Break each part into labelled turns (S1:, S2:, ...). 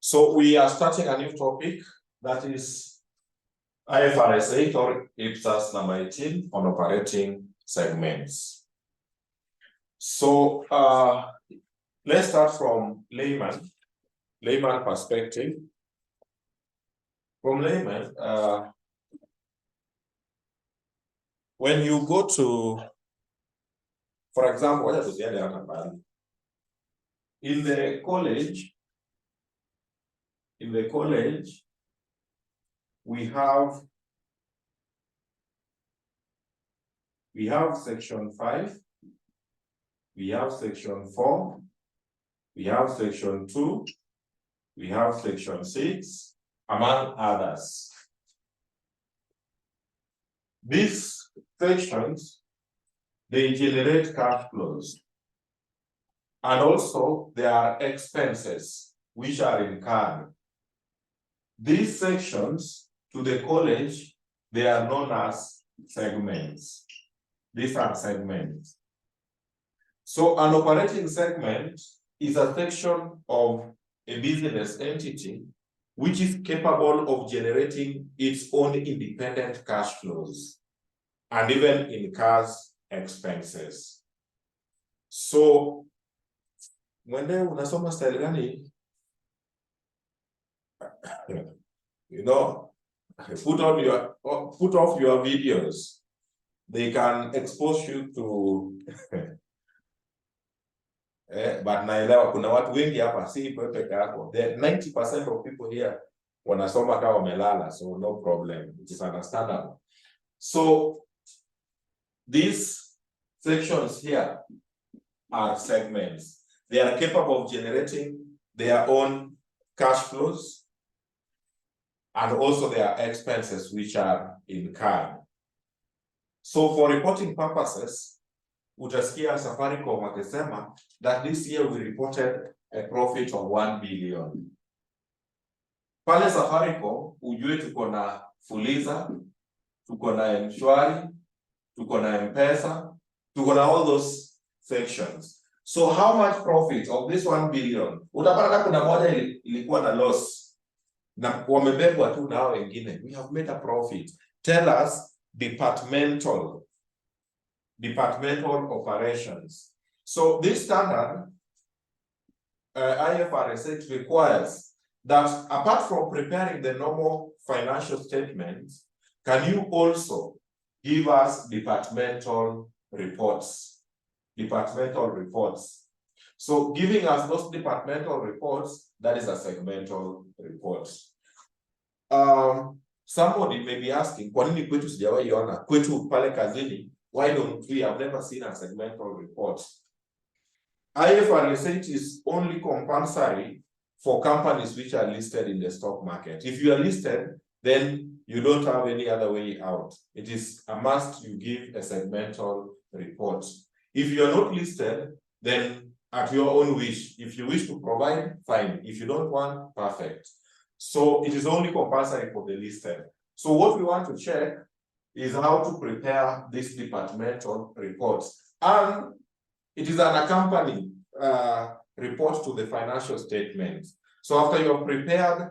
S1: So we are starting a new topic that is IFRS 8 or Ifrs number 18 on operating segments. So let's start from layman perspective. From layman, when you go to, for example, in the college, we have section 5, we have section 4, we have section 2, we have section 6, among others. These sections, they generate cash flows. And also there are expenses which are incurred. These sections to the college, they are known as segments. These are segments. So an operating segment is a section of a business entity which is capable of generating its own independent cash flows and even incurs expenses. So when they unasoma style gani, you know, put off your videos. They can expose you to but naelewa kuna watu wengi hapa, si peke yako. 90% of people here wanasoma kama wamelala, so no problem. It is understandable. So these sections here are segments. They are capable of generating their own cash flows and also their expenses which are incurred. So for reporting purposes, utasikia Safaricom wakisema that this year we reported a profit of 1 billion. Pale Safaricom, ujue tuko na Fuliza, tuko na Mshwari, tuko na M-Pesa, tuko na all those sections. So how much profit of this 1 billion? Utapata kuna moja ilikuwa na loss. Na wamebebwa tu na wengine. We have made a profit. Tell us departmental operations. So this standard, IFRS 8 requires that apart from preparing the normal financial statements, can you also give us departmental reports? So giving us those departmental reports, that is a segmental report. Somebody may be asking, kwa nini kwetu sijawahi ona? Kwetu pale kazini, why don't we? Have never seen a segmental report. IFRS 8 is only compulsory for companies which are listed in the stock market. If you are listed, then you don't have any other way out. It is a must you give a segmental report. If you are not listed, then at your own wish. If you wish to provide, fine. If you don't want, perfect. So it is only compulsory for the listed. So what we want to check is how to prepare these departmental reports. And it is an accompanying report to the financial statements. So after you have prepared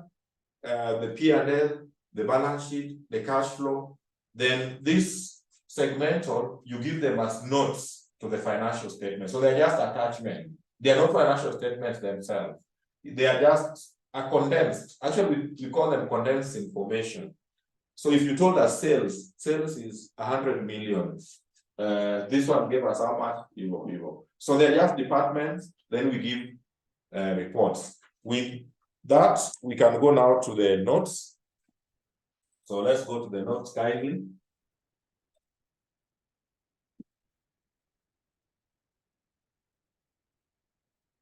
S1: the P&L, the balance sheet, the cash flow, then this segmental, you give them as notes to the financial statement. So they're just attachment. They are not financial statements themselves. They are just a condensed, actually we call them condensed information. So if you told us sales is 100 million. This one gave us how much? Euro. So they're just departments, then we give reports. With that, we can go now to the notes. So let's go to the notes kindly.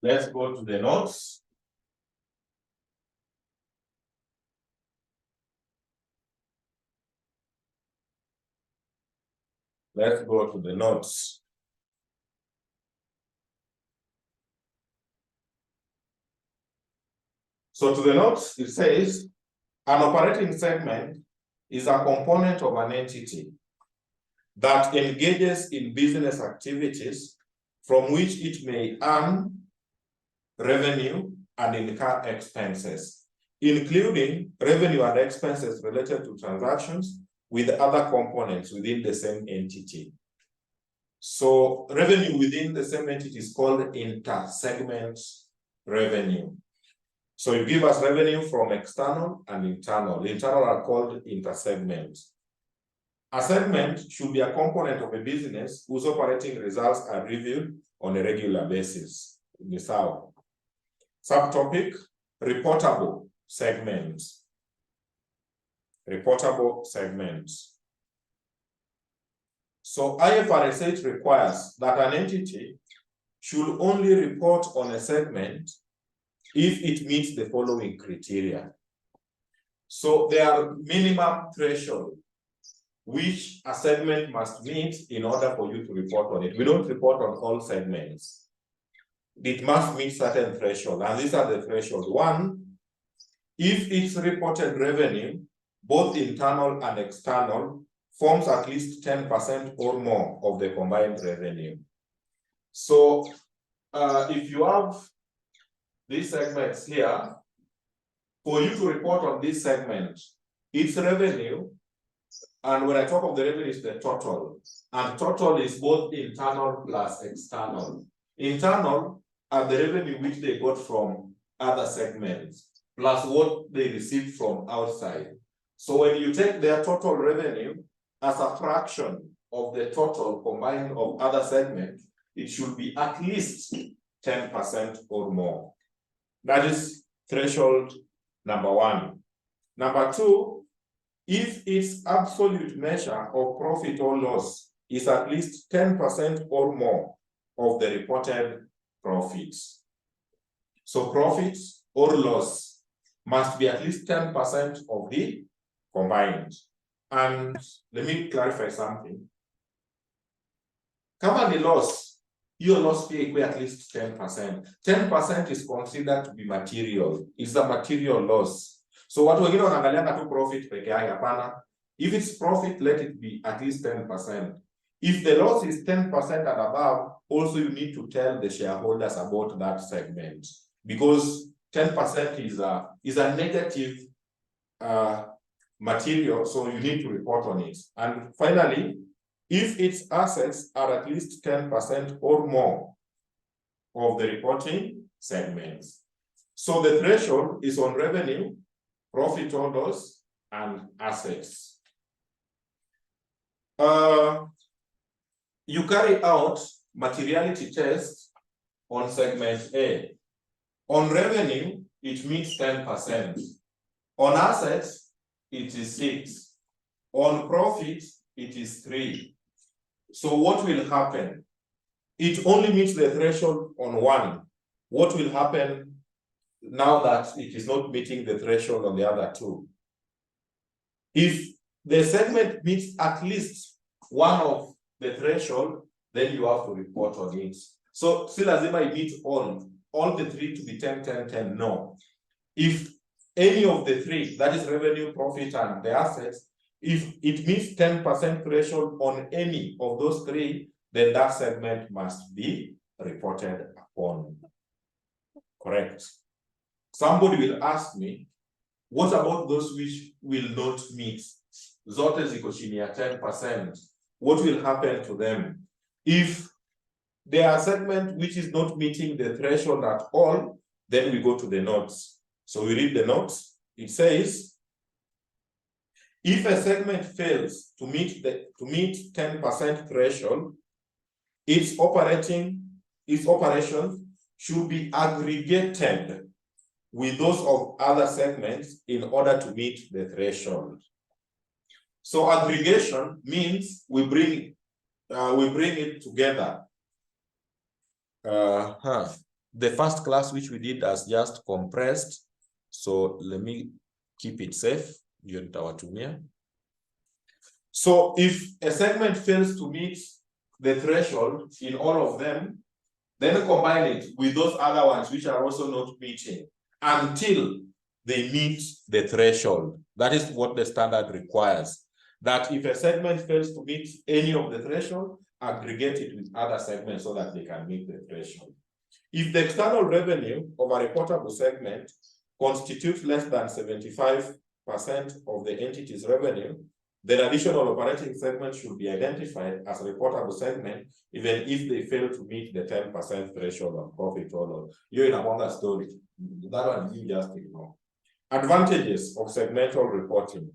S1: Let's go to the notes. Let's go to the notes. So to the notes, it says, an operating segment is a component of an entity that engages in business activities from which it may earn revenue, and incur expenses, including revenue and expenses related to transactions with other components within the same entity. So revenue within the same entity is called inter-segment revenue. So you give us revenue from external and internal. Internal are called inter-segment. A segment should be a component of a business whose operating results are reviewed on a regular basis. Subtopic, reportable segments. Reportable segments. So IFRS 8 requires that an entity should only report on a segment if it meets the following criteria. So there are minimum thresholds which a segment must meet in order for you to report on it. We don't report on all segments. It must meet certain thresholds, and these are the thresholds. One, if its reported revenue, both internal and external, forms at least 10% or more of the combined revenue. So if you have these segments here, for you to report on this segment, its revenue, and when I talk of the revenue, it's the total, and total is both internal plus external. Internal are the revenue which they got from other segments, plus what they received from outside. So when you take their total revenue as a fraction of the total combined of other segments, it should be at least 10% or more. That is threshold number one. Number two, if its absolute measure of profit or loss is at least 10% or more of the reported profits. So profits or loss must be at least 10% of the combined. And let me clarify something. Kama ni loss, your loss pay equal at least 10%. 10% is considered to be material. It's a material loss. So watu wengine wanaangalia tu profit peke yake, hapana. If it's profit, let it be at least 10%. If the loss is 10% and above, also you need to tell the shareholders about that segment, because 10% is a negative material, so you need to report on it. And finally, if its assets are at least 10% or more of the reporting segments. So the threshold is on revenue, profit or loss, and assets. You carry out materiality tests on segment A. On revenue, it meets 10%. On assets, it is 6. On profit, it is 3. So what will happen? It only meets the threshold on 1. What will happen now that it is not meeting the threshold on the other 2? If the segment meets at least one of the threshold, then you have to report on it. So still lazima it meets all the 3 to be 10, 10, 10, no. If any of the 3, that is revenue, profit, and the assets, if it meets 10% threshold on any of those 3, then that segment must be reported upon. Correct. Somebody will ask me, what about those which will not meet? Zote ziko chini ya 10%. What will happen to them? If there are segment which is not meeting the threshold at all, then we go to the notes. So we read the notes. It says, if a segment fails to meet 10% threshold, its operations should be aggregated with those of other segments in order to meet the threshold. So aggregation means we bring it together. The first class which we did as just compressed. So let me keep it safe. So if a segment fails to meet the threshold in all of them, then combine it with those other ones which are also not meeting until they meet the threshold. That is what the standard requires. That if a segment fails to meet any of the threshold, aggregate it with other segments so that they can meet the threshold. If the external revenue of a reportable segment constitutes less than 75% of the entity's revenue, then additional operating segments should be identified as a reportable segment, even if they fail to meet the 10% threshold on profit or loss. You're in another story. That one you just ignore. Advantages of segmental reporting.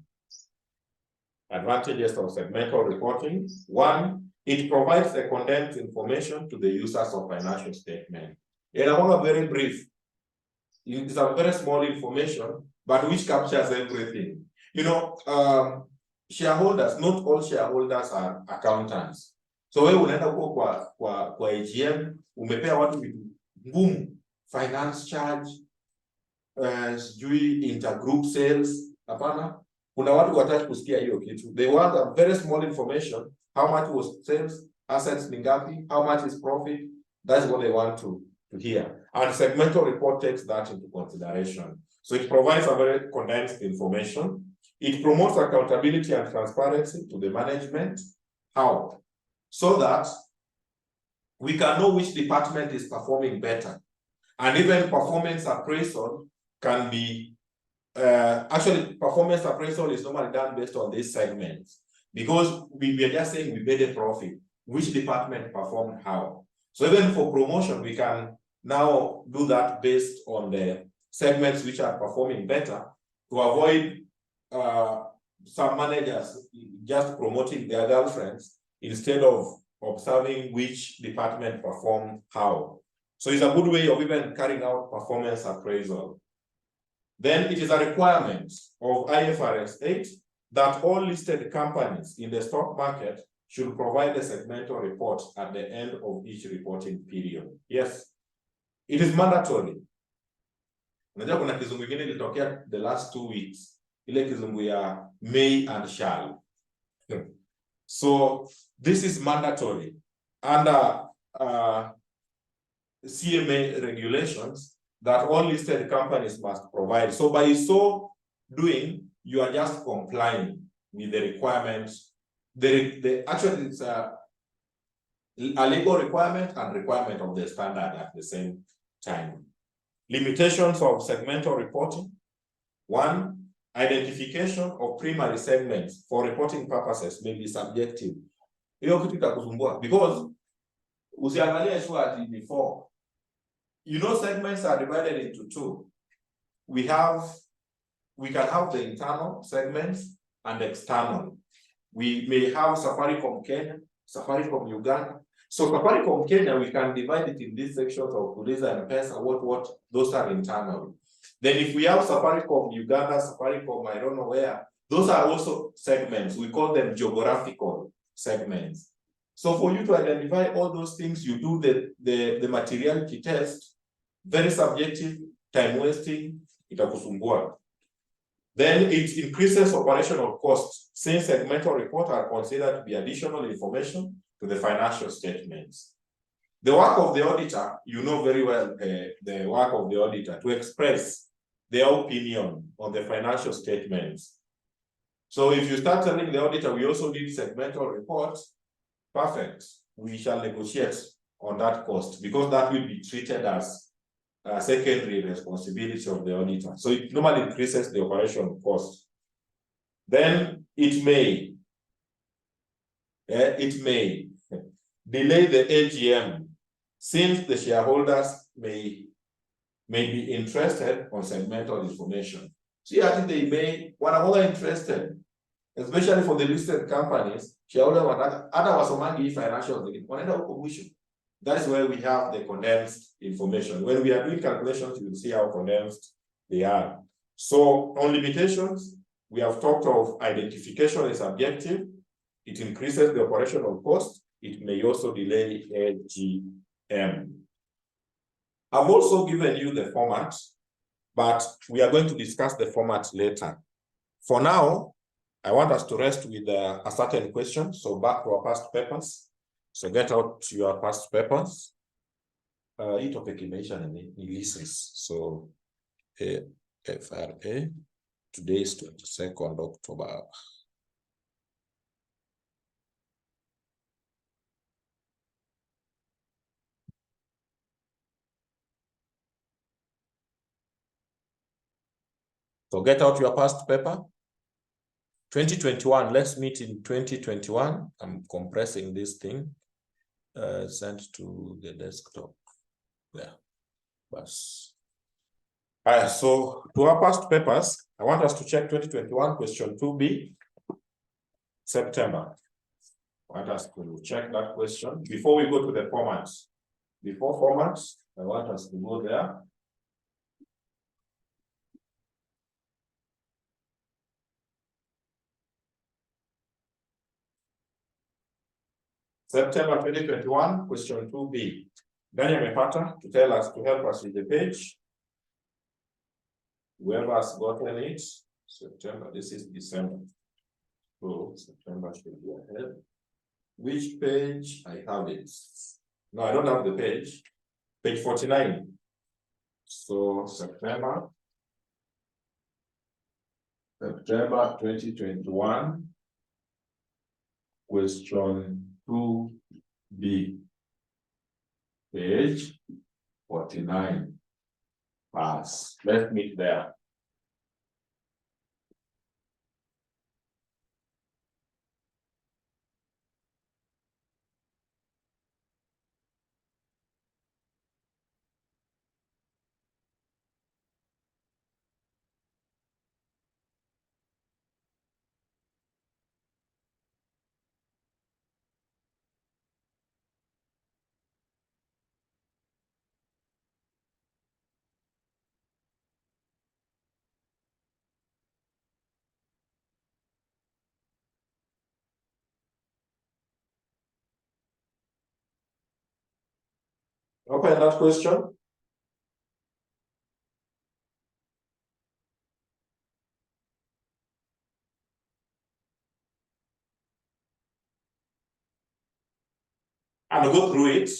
S1: Advantages of segmental reporting. One, it provides a condensed information to the users of financial statement. And I want to very brief. It's a very small information, but which captures everything. You know, shareholders, not all shareholders are accountants. So wewe unaenda kwa AGM, umepea watu vitu ngumu, finance charge, sijui intergroup sales, hapana. Kuna watu wataki kusikia hiyo kitu. They want a very small information. How much was sales, assets ni ngapi, how much is profit. That's what they want to hear. And segmental report takes that into consideration. So it provides a very condensed information. It promotes accountability and transparency to the management. How? So that we can know which department is performing better. And even performance appraisal can be, actually performance appraisal is normally done based on these segments. Because we are just saying we made a profit, which department performed how. So even for promotion, we can now do that based on the segments which are performing better to avoid some managers just promoting their girlfriends instead of observing which department performed how. So it's a good way of even carrying out performance appraisal. Then it is a requirement of IFRS 8 that all listed companies in the stock market should provide a segmental report at the end of each reporting period. Yes, it is mandatory. Unajua kuna kizungu kingine ilitokea the last 2 weeks. Ile kizungu ya may and shall. So this is mandatory under CMA regulations that all listed companies must provide. So by so doing, you are just complying with the requirements. Actually, it's a legal requirement and requirement of the standard at the same time. Limitations of segmental reporting. One, identification of primary segments for reporting purposes may be subjective. Hiyo kitu itakusumbua because usiangalie ati before. You know, segments are divided into two. We can have the internal segments and external. We may have Safaricom Kenya, Safaricom Uganda. So Safaricom Kenya, we can divide it in these sections of Fuliza and Pesa, what, those are internal. Then if we have Safaricom Uganda, Safaricom, I don't know where, those are also segments. We call them geographical segments. So for you to identify all those things, you do the materiality test, very subjective, time wasting, itakusumbua. Then it increases operational costs since segmental reports are considered to be additional information to the financial statements. The work of the auditor, you know very well the work of the auditor to express their opinion on the financial statements. So if you start telling the auditor, we also need segmental reports, perfect. We shall negotiate on that cost because that will be treated as a secondary responsibility of the auditor. So it normally increases the operational cost. Then it may delay the AGM since the shareholders may be interested on segmental information. See, I think they may, when I'm interested, especially for the listed companies, shareholders want other wasomangi financials. That is where we have the condensed information. When we are doing calculations, you will see how condensed they are. So on limitations, we have talked of identification is subjective. It increases the operational cost. It may also delay AGM. I've also given you the format, but we are going to discuss the format later. For now, I want us to rest with a certain question. So back to our past papers. So get out your past papers. Hii topic imeisha ni leases. So Afra, today is 22nd October. So get out your past paper. 2021, let's meet in 2021. I'm compressing this thing. Sent to the desktop. Yeah. So to our past papers, I want us to check 2021 question 2B, September. I want us to check that question before we go to the formats. Before formats, I want us to go there. September 2021, question 2B. Daniel Mepata to tell us, to help us with the page. Whoever has gotten it, September, this is December. So September should be ahead. Which page? I have it. No, I don't have the page. Page 49. So September 2021, question 2B, page 49. Pass. Let's meet there. Open that question. And go through it.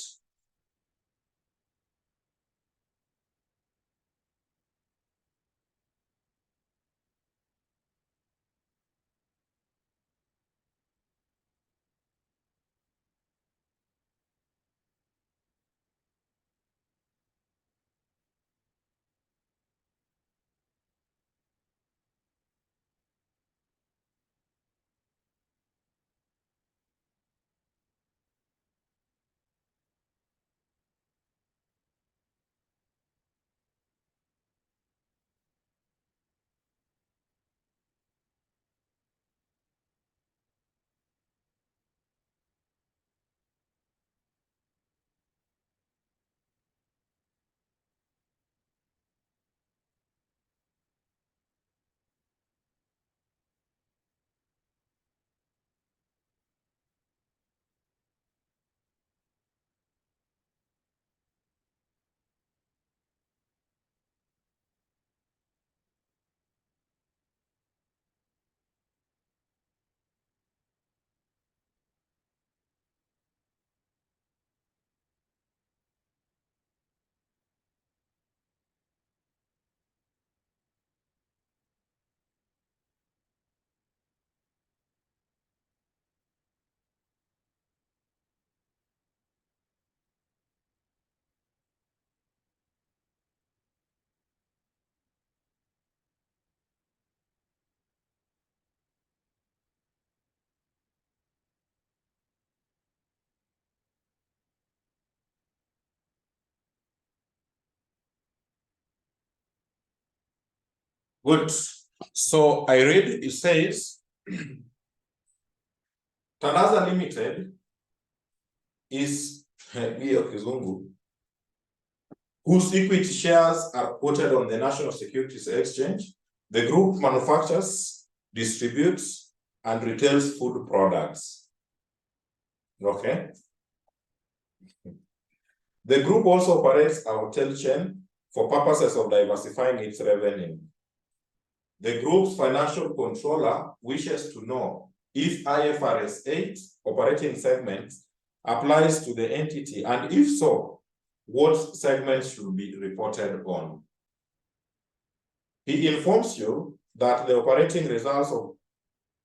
S1: Good. So I read, it says, Tanaza Limited is whose equity shares are quoted on the National Securities Exchange. The group manufactures, distributes, and retails food products. Okay. The group also operates a hotel chain for purposes of diversifying its revenue. The group's financial controller wishes to know if IFRS 8 operating segment applies to the entity, and if so, what segments should be reported on. He informs you that the operating results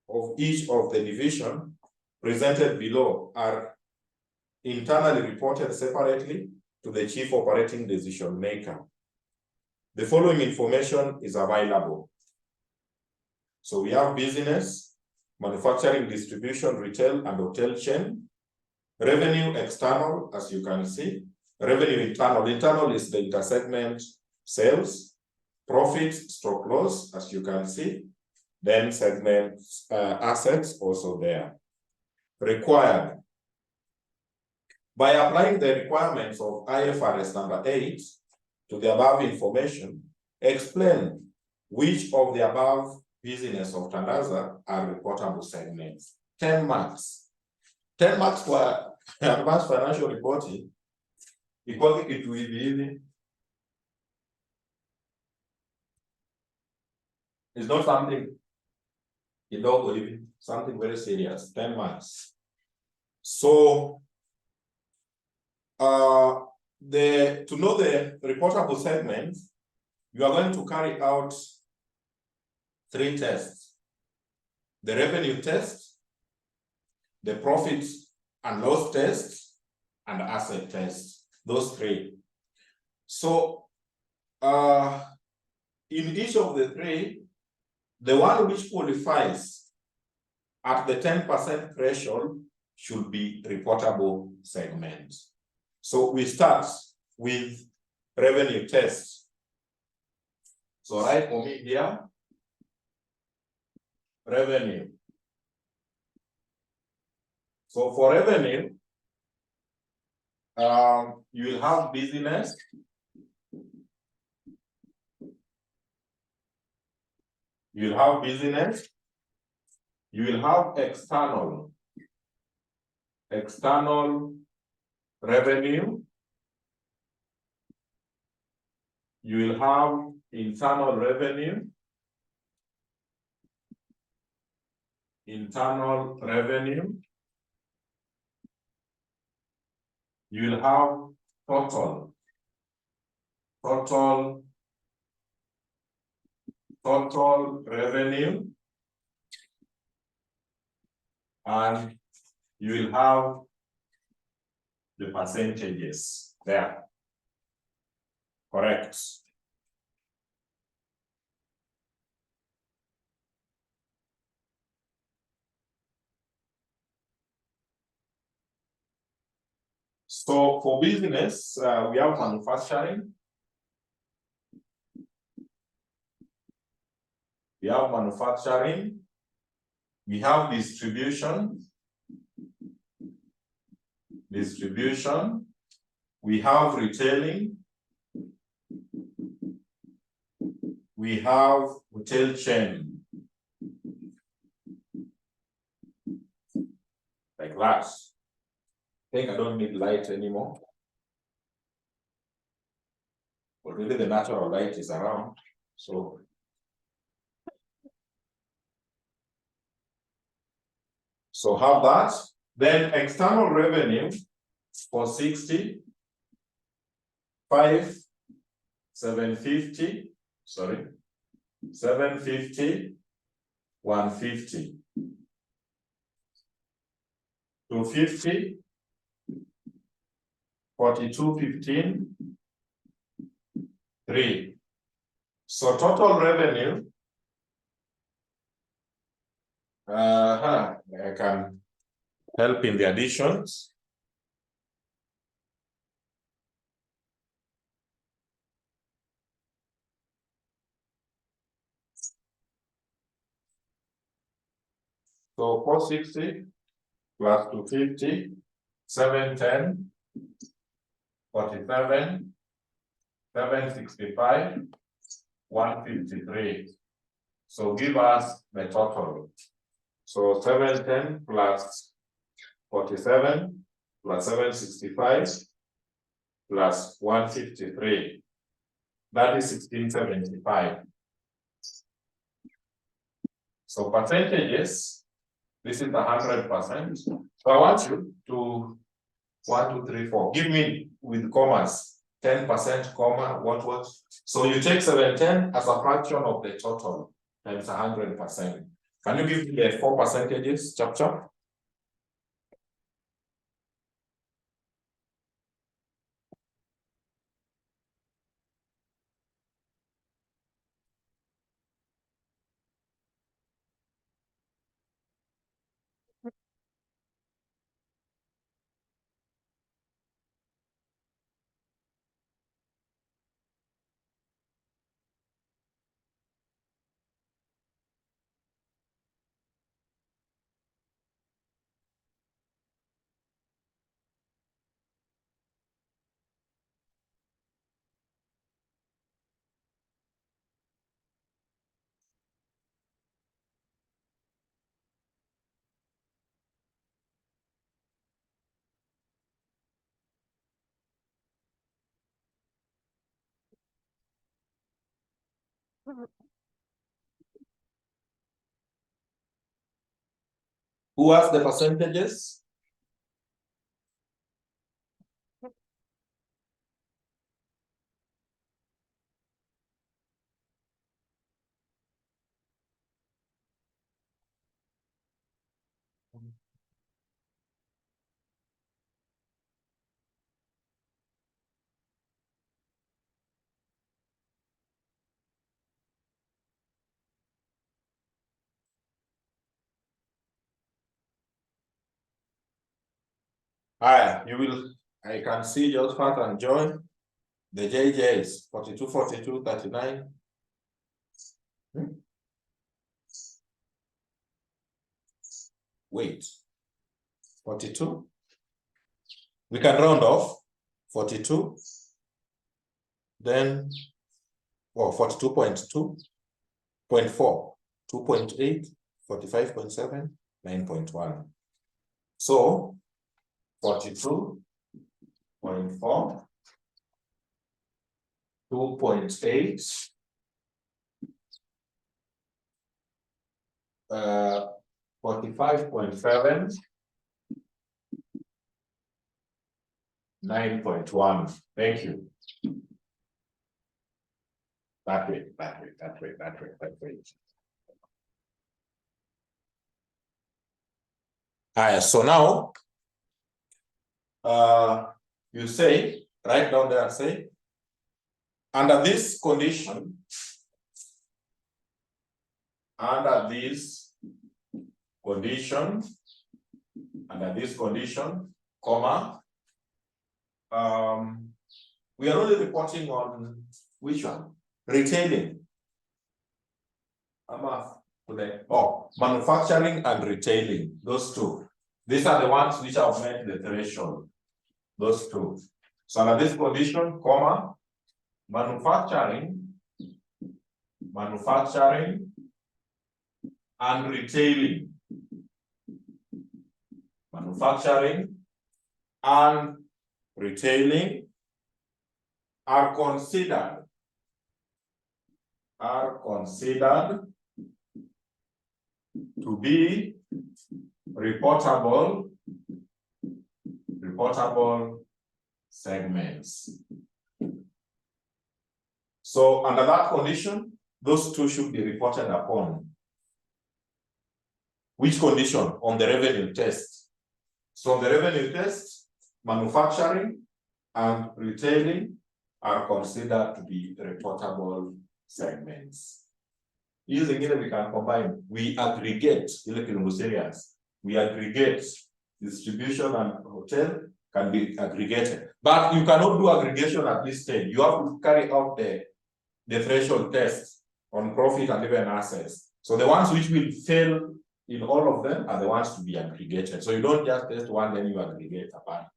S1: of each of the division presented below are internally reported separately to the chief operating decision maker. The following information is available. So we have business, manufacturing, distribution, retail, and hotel chain. Revenue external, as you can see. Revenue internal. Internal is the intersegment sales. Profit stroke loss, as you can see. Then segment assets also there. Required. By applying the requirements of IFRS number 8 to the above information, explain which of the above business of Tandaza are reportable segments. 10 marks. 10 marks for advanced financial reporting. It will be easy. It's not something you don't believe, something very serious. 10 marks. So to know the reportable segments, you are going to carry out 3 tests: the revenue test, the profit and loss test, and asset test. Those 3. So in each of the 3, the one which qualifies at the 10% threshold should be reportable segment. So we start with revenue test. So write for me here, revenue. So for revenue, you will have business, you will have external revenue, you will have internal revenue, you will have total revenue, and you will have the percentages there. Correct. So for business, we have manufacturing. We have manufacturing. We have distribution. We have retailing. We have hotel chain. Like that. I think I don't need light anymore. But really the natural light is around. So have that. Then external revenue for 60, 750, 150, 250, 4215, 3. So total revenue, I can help in the additions. So 460 plus 250, 710, 47, 765, 153. So give us the total. So 710 plus 47 plus 765 plus 153. That is 1675. So percentages, this is the 100%. So I want you to 1, 2, 3, 4. Give me with commas. 10%, comma, what? So you take 710 as a fraction of the total times 100%. Can you give me the 4 percentages, chap? Who has the percentages? I can see Josephat and Joy. The JJs, 42, 42, 39. Wait, 42. We can round off 42. Then, 42.2, 0.4, 2.8, 45.7, 9.1. So, 42.4, 2.8, 45.7, 9.1. Thank you. That way. So now, you say, write down there and say, under this condition, comma, we are only reporting on which one? Retailing. Manufacturing and retailing, those two. These are the ones which have met the threshold. Those two. So under this condition, comma, manufacturing and retailing. Manufacturing and retailing are considered to be reportable segments. So under that condition, those two should be reported upon. Which condition? On the revenue test. So on the revenue test, manufacturing and retailing are considered to be reportable segments. Using it, we can combine. We aggregate areas. We aggregate distribution and hotel can be aggregated. But you cannot do aggregation at this stage. You have to carry out the threshold test on profit and even assets. So the ones which will fail in all of them are the ones to be aggregated. So you don't just test one, then you aggregate apart.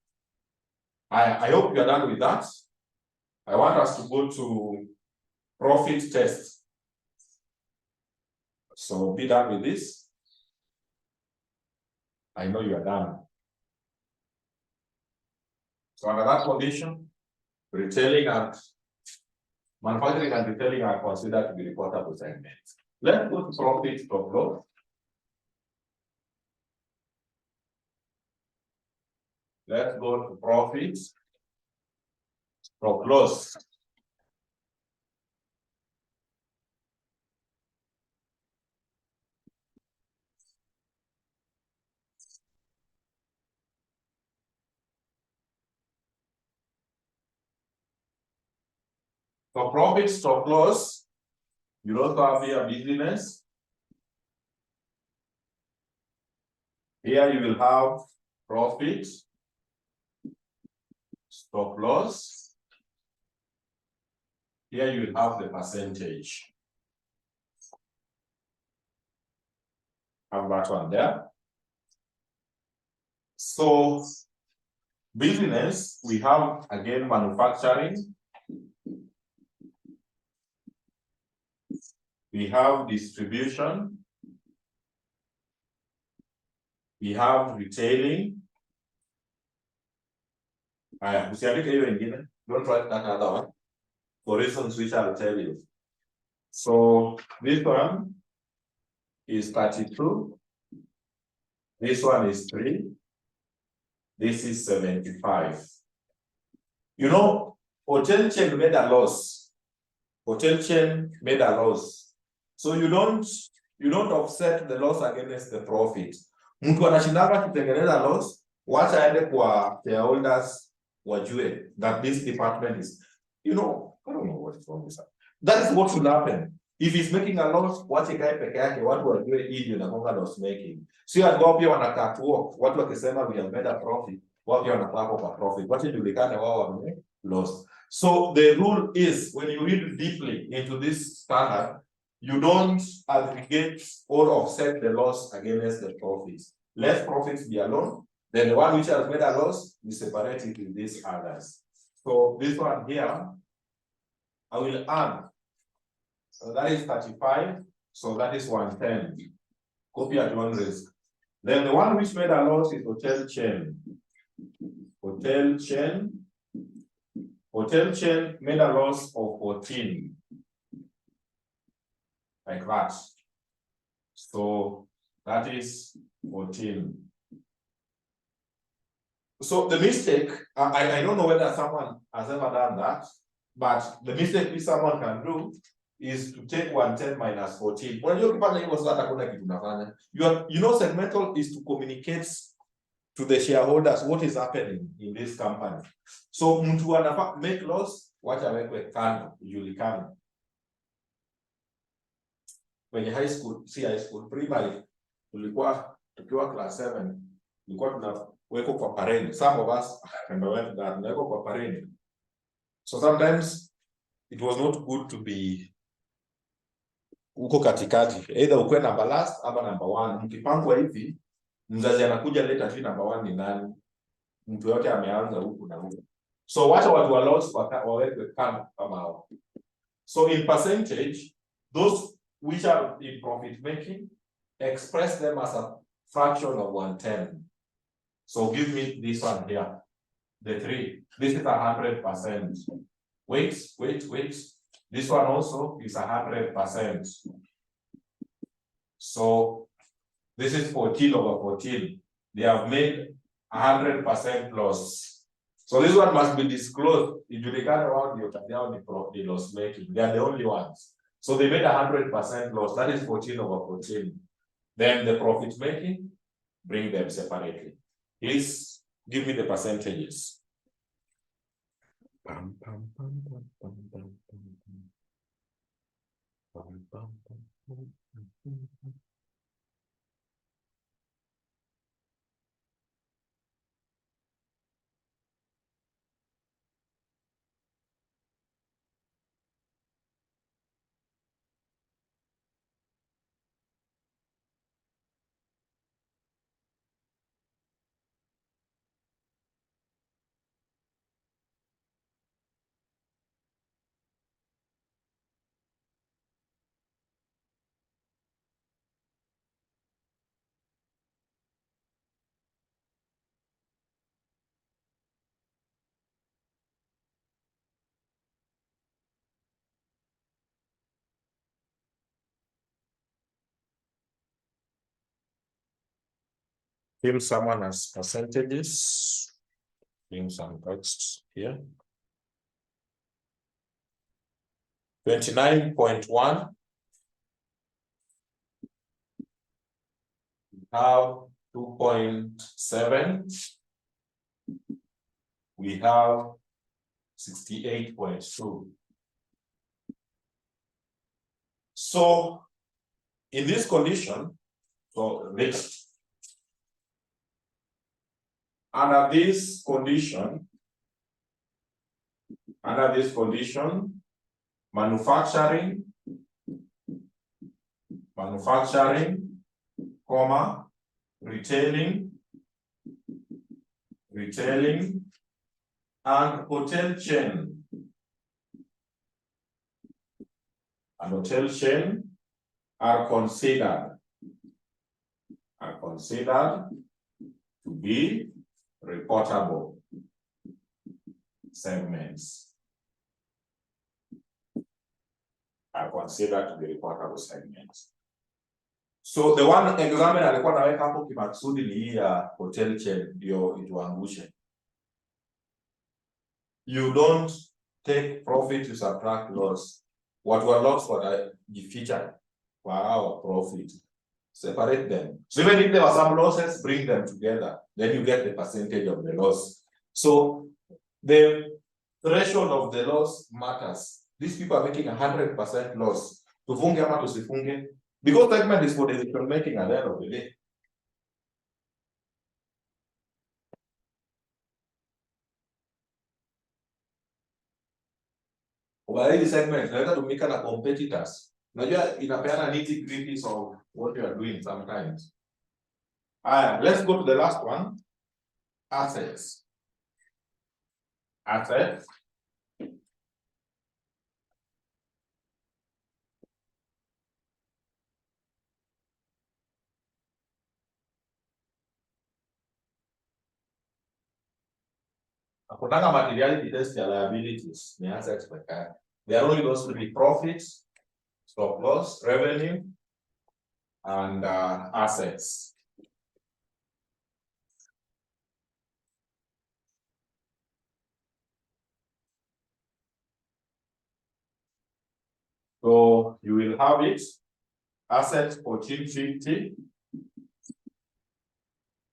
S1: I hope you are done with that. I want us to go to profit test. So be done with this. I know you are done. So under that condition, retailing and manufacturing and retailing are considered to be reportable segments. Let's go to profit stop loss. Let's go to profit stop loss. For profit stop loss, you also have here business. Here you will have profit stop loss. Here you will have the percentage. Have that one there. So business, we have again manufacturing. We have distribution. We have retailing. Don't write that other one for reasons which I'll tell you. So this one is 32. This one is 3. This is 75. You know, hotel chain made a loss. Hotel chain made a loss. So you don't offset the loss against the profit. Mtu anashindanga kutengeneza loss, wacha aende kwa shareholders wajue that this department is, I don't know what is wrong with that. That is what should happen. If he's making a loss, wache kae peke yake, watu wajue hii ndio inakuwa loss making. Sio ati wao pia wanakaa tu, watu wakisema we have made a profit, wao pia wanakaa kwa profit. Wache julikane wao wame loss. So the rule is, when you read deeply into this standard, you don't aggregate or offset the loss against the profits. Let profits be alone. Then the one which has made a loss, we separate it with these others. So this one here, I will add. So that is 35. So that is 110. Copy at one risk. Then the one which made a loss is hotel chain. Hotel chain. Hotel chain made a loss of 14. Like that. So that is 14. So the mistake, I don't know whether someone has ever done that, but the mistake which someone can do is to take 110 minus 14. When you know, segmental is to communicate to the shareholders what is happening in this company. So mtu anafa make loss, wacha wekwe kando, ujulikane. Kwenye high school, primary, tukiwa class 7, tulikuwa tunawekwa kwa parade. Some of us went that, tunawekwa kwa parade. So sometimes it was not good to be uko katikati. Either ukwe number last ama number 1. Mkipangwa hivi, mzazi anakuja leta tu number 1 ni nani? Mtu yote ameanza huku na huku. So wacha watu wa loss wawekwe kando kama hao. So in percentage, those which are in profit making, express them as a fraction of 110. So give me this one here, the 3. This is 100%. Wait. This one also is 100%. So this is 14 over 14. They have made 100% loss. So this one must be disclosed. If you regard around the loss making, they are the only ones. So they made 100% loss. That is 14 over 14. Then the profit making, bring them separately. Please give me the percentages. Fill someone as percentages. Bring some text here. 29.1. We have 2.7. We have 68.2. So in this condition, so next, under this condition, manufacturing, comma, retailing, and hotel chain. Are considered to be reportable segments. are considered to be reportable segments. So the one examiner alikuwa naweka hapo kimaksudi ni hii ya hotel chain ndio ituangushe. You don't take profit to subtract loss. What were loss watajificha kwa our profit. Separate them. So even if there were some losses, bring them together. Then you get the percentage of the loss. So the threshold of the loss matters. These people are making 100% loss. Tufunge ama tusifunge? Because segment is for decision making at the end of the day. Ubaridi segment, tunaweza tumika na competitors. Unajua inapeana nitty gritties of what you are doing sometimes. Let's go to the last one. Assets. Assets. Hakuna materiality test ya liabilities ni assets pekee. They are only those to be profits, stop loss, revenue, and assets. So you will have it, assets 1450,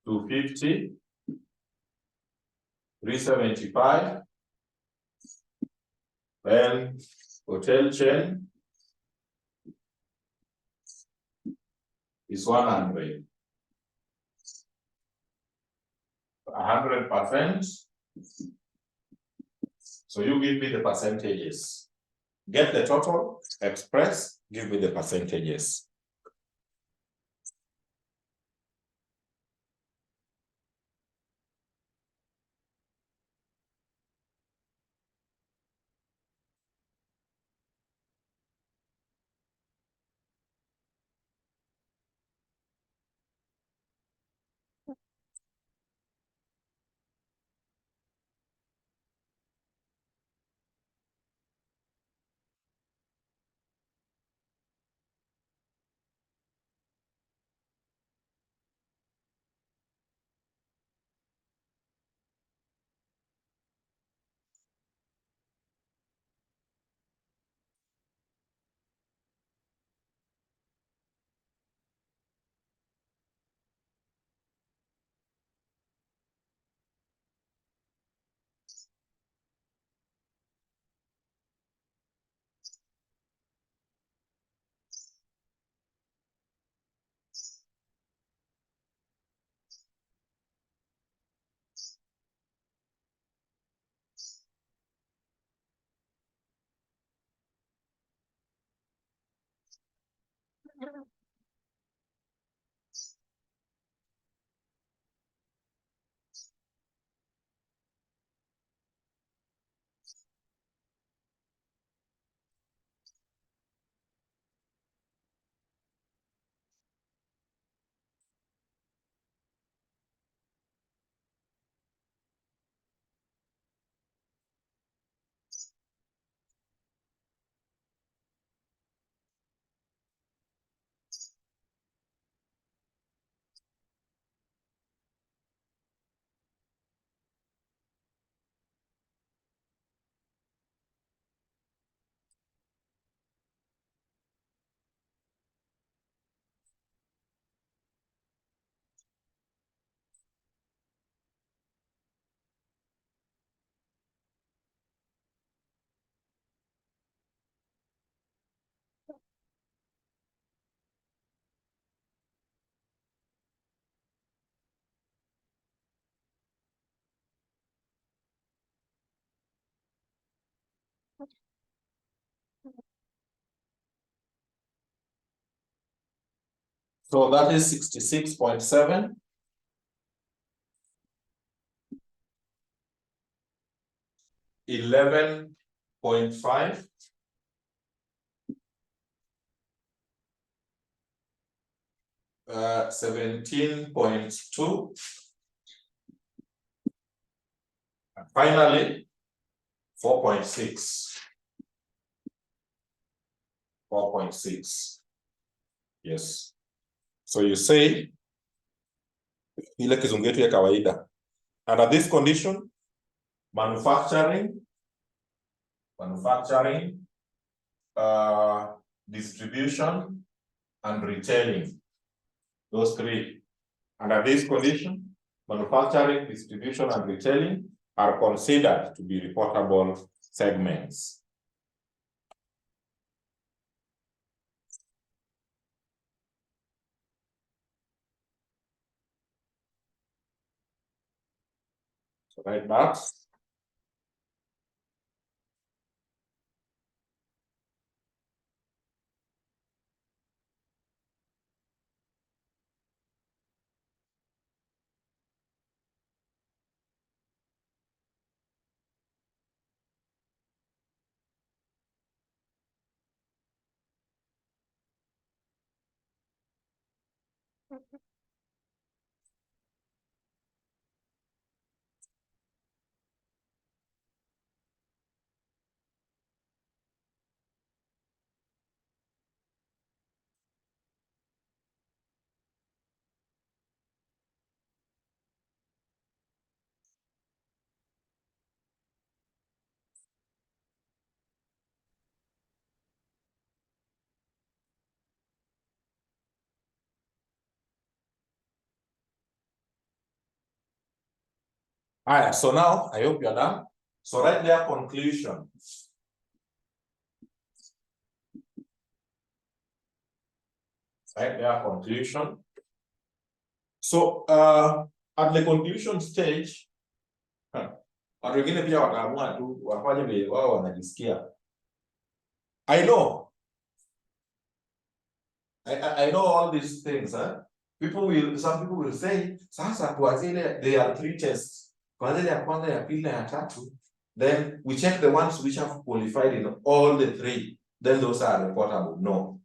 S1: 250, 375, then hotel chain is 100. 100%. So you give me the percentages. Get the total, express, give me the percentages. So that is 66.7. $11.5. $17.2. Finally, 4.6. 4.6. Yes. So you say, ile kizungu yetu ya kawaida. Under this condition, manufacturing, distribution, and retailing. Those three. Under this condition, manufacturing, distribution, and retailing are considered to be reportable segments. So write that. All right, so now I hope you're done. So write their conclusion. Write their conclusion. So at the conclusion stage, watu wengine pia wataamua tu wafanye vile wao wanajisikia. I know all these things, huh? Some people will say, sasa tuanze, there are 3 tests. Kwanza ya kwanza, ya pili, ya tatu. Then we check the ones which have qualified in all the 3. Then those are reportable. No.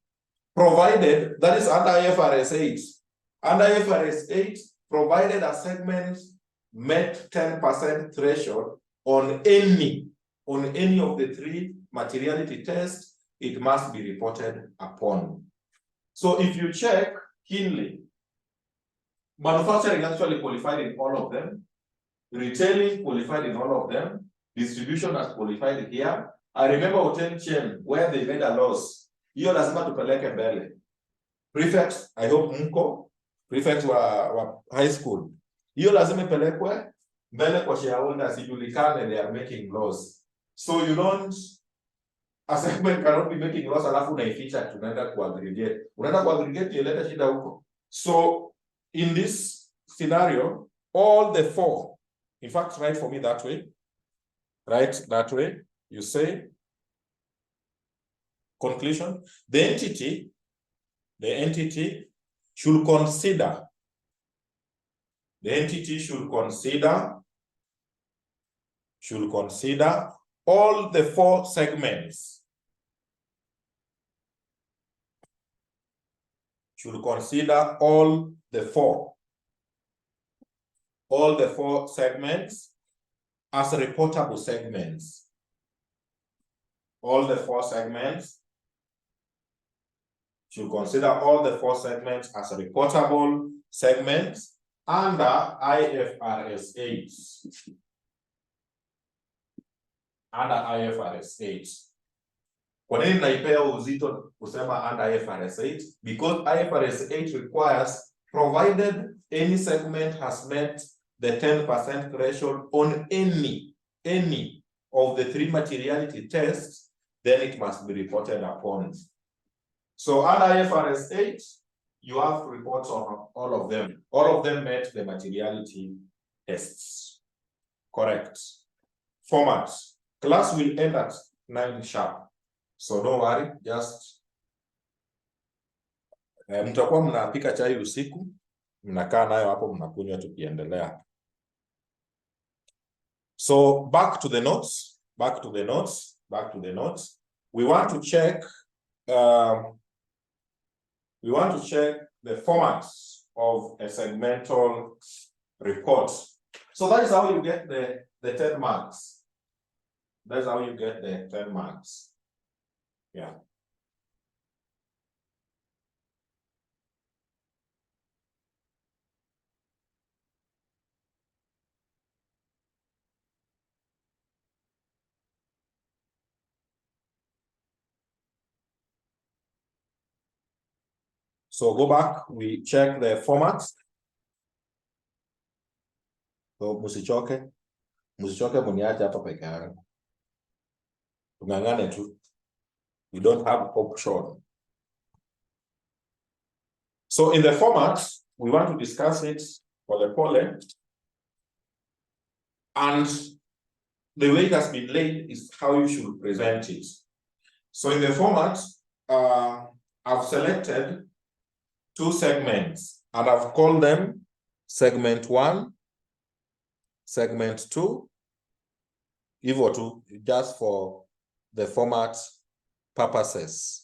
S1: Provided, that is under IFRS 8. Under IFRS 8, provided a segment met 10% threshold on any of the 3 materiality tests, it must be reported upon. So if you check keenly, manufacturing actually qualified in all of them, retailing qualified in all of them, distribution has qualified here. I remember hotel chain where they made a loss. Hiyo lazima tupeleke mbele. Prefect, I hope mko, prefect wa high school. Hiyo lazima ipelekwe mbele kwa shareholders, ijulikane they are making loss. So you don't, a segment cannot be making loss alafu unaificha tunaenda kuaggregate. Unaenda kuaggregate ileta shida huko. So in this scenario, all the 4, in fact, write for me that way. Write that way. You say, conclusion, the entity should consider, all the 4 segments. Should consider all the 4 segments as reportable segments. All the 4 segments should consider all the 4 segments as reportable segments under IFRS 8. Under IFRS 8. Kwa nini naipea uzito kusema under IFRS 8? Because IFRS 8 requires, provided any segment has met the 10% threshold on any of the 3 materiality tests, then it must be reported upon. So under IFRS 8, you have reports on all of them. All of them met the materiality tests. Correct. Format. Class will end at 9 sharp. So don't worry, just mtakuwa mnapika chai usiku, mnakaa nayo hapo mnakunywa tukiendelea. So back to the notes. We want to check the format of a segmental report. So that is how you get the 10 marks. That's how you get the 10 marks. Yeah. So go back, we check the formats. So musichoke muniache hapa peke yangu. Tungangane tu. We don't have option. So in the format, we want to discuss it for the poll. And the way it has been laid is how you should present it. So in the format, I've selected 2 segments and I've called them segment 1, segment 2, Evo 2, just for the format purposes.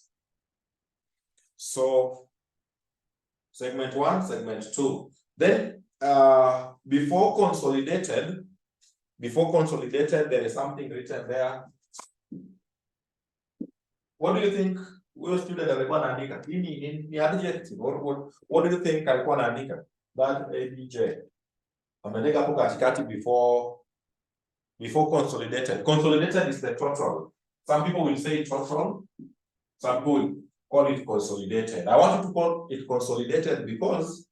S1: So segment 1, segment 2. Then before consolidated, there is something written there. What do you think your student alikuwa anaandika? Ni adjective. What do you think alikuwa anaandika? That ABJ. Ameandika hapo katikati before consolidated. Consolidated is the total. Some people will say total. Some people will call it consolidated. I want you to call it consolidated because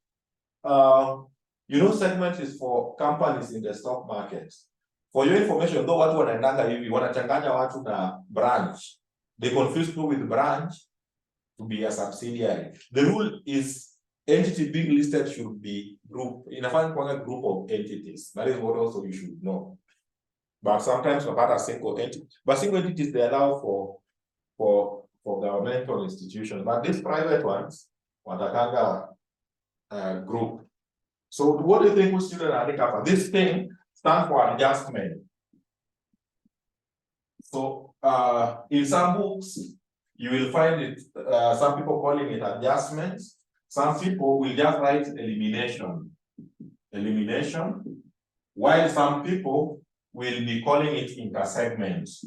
S1: you know, segment is for companies in the stock market. For your information, though watu wanaendanga hivi, wanachanganya watu na branch. They confuse people with branch to be a subsidiary. The rule is entity being listed should be group. In a group of entities. That is what also you should know. But sometimes about a single entity. But single entities they allow for governmental institutions. But these private ones, watakanga group. So what do you think students are looking for? This thing stands for adjustment. So in some books, you will find it, some people calling it adjustments. Some people will just write elimination. Elimination. While some people will be calling it intersegments.